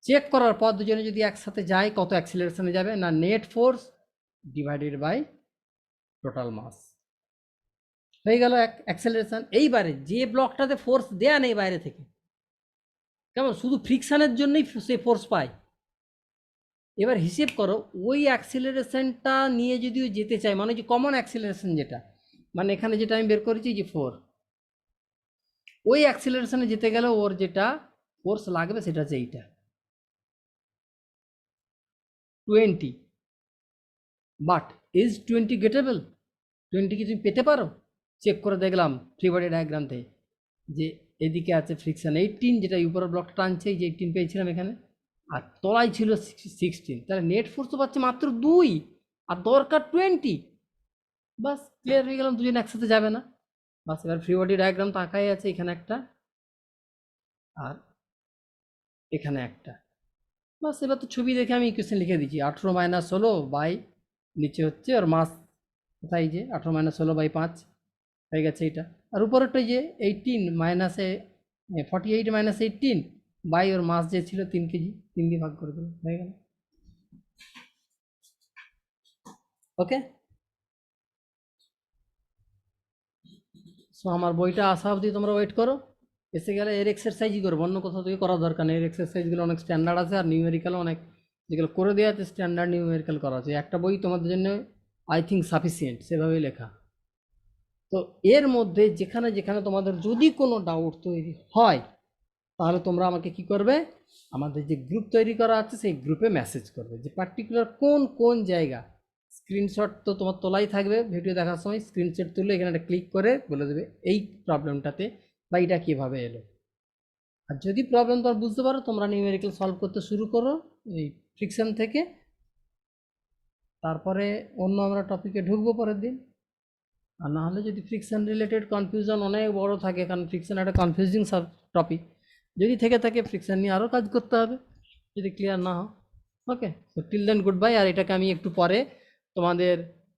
[SPEAKER 1] চেক করার পর দুজনে যদি একসাথে যায় কত অ্যাক্সিলারেশনে যাবে না net force divided by total mass, হয়ে গেল অ্যাক্সেলারেশন। এইবারে যে ব্লকটাতে ফোর্স দেয়া নেই বাইরে থেকে, কেমন শুধু ফ্রিকশনের জন্যই সে ফোর্স পায়, এবার হিসেব করো ওই অ্যাক্সিলারেশনটা নিয়ে যদিও যেতে চায়, মানে যে কমন অ্যাক্সিলারেশন যেটা, মানে এখানে যেটা আমি বের করেছি যে 4, ওই অ্যাক্সিলারেশনে যেতে গেলে ওর যেটা ফোর্স লাগবে সেটা হচ্ছে এইটা 20। But is 20 গেটেবল? 20 কি তুমি পেতে পারো? চেক করে দেখলাম ফ্রি বডি ডায়াগ্রাম থেকে যে এদিকে আছে ফ্রিকশন 18, যেটা উপরের ব্লকটা টানছে, এই যে 18 পেয়েছিলাম এখানে, আর তলায় ছিল 16, তাহলে নেট ফোর্স তো পাচ্ছে মাত্র 2, আর দরকার 20। বাস ক্লিয়ার হয়ে গেলাম দুজন একসাথে যাবে না। বাস এবার ফ্রি বডি ডায়াগ্রাম তাকাই আছে, এখানে একটা আর এখানে একটা, বাস এবার তো ছবি দেখে আমি ইকুয়েশন লিখে দিচ্ছি 18 মাইনাস 16 বাই নিচে হচ্ছে আর মাস কোথায়, যে 18 মাইনাস 16/5 হয়ে গেছে এইটা, আর উপরেরটা যে 18 মাইনাসে 48 মাইনাস 18 বাই ওর মাস যে ছিল 3 কেজি, 3 দিয়ে ভাগ করে দেবো, হয়ে গেল। ওকে, সো আমার বইটা আসা অবধি তোমরা ওয়েট করো, এসে গেলে এর এক্সারসাইজই করবো, অন্য কোথাও থেকে করার দরকার নেই। এর এক্সারসাইজগুলো অনেক স্ট্যান্ডার্ড আছে, আর নিউমেরিক্যালও অনেক যেগুলো করে দেওয়া আছে স্ট্যান্ডার্ড নিউমেরিক্যাল করা আছে। একটা বই তোমাদের জন্য আই থিঙ্ক সাফিসিয়েন্ট, সেভাবেই লেখা। তো এর মধ্যে যেখানে যেখানে তোমাদের যদি কোনো ডাউট তৈরি হয়, তাহলে তোমরা আমাকে কি করবে, আমাদের যে গ্রুপ তৈরি করা আছে সেই গ্রুপে মেসেজ করবে যে পার্টিকুলার কোন কোন জায়গা। স্ক্রিনশট তো তোমার তোলাই থাকবে ভিডিও দেখার সময়, স্ক্রিনশট তুলে এখানে একটা ক্লিক করে বলে দেবে এই প্রবলেমটাতে বা এটা কীভাবে এলো। আর যদি প্রবলেম তোমার বুঝতে পারো, তোমরা নিউমেরিক্যাল সলভ করতে শুরু করো এই ফ্রিকশন থেকে, তারপরে অন্য আমরা টপিকে ঢুকবো পরের দিন। আর না হলে যদি ফ্রিকশন রিলেটেড কনফিউশন অনেক বড় থাকে, কারণ ফ্রিকশন একটা কনফিউজিং টপিক, যদি থেকে থাকে ফ্রিকশন নিয়ে আরও কাজ করতে হবে যদি ক্লিয়ার না হয়। ওকে, তো টিল দেন গুড বাই। আর এটাকে আমি একটু পরে তোমাদের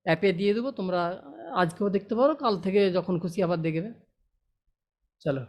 [SPEAKER 1] অ্যাপে দিয়ে দেবো, তোমরা আজকেও দেখতে পারো, কাল থেকে যখন খুশি আবার দেখবে। চলো।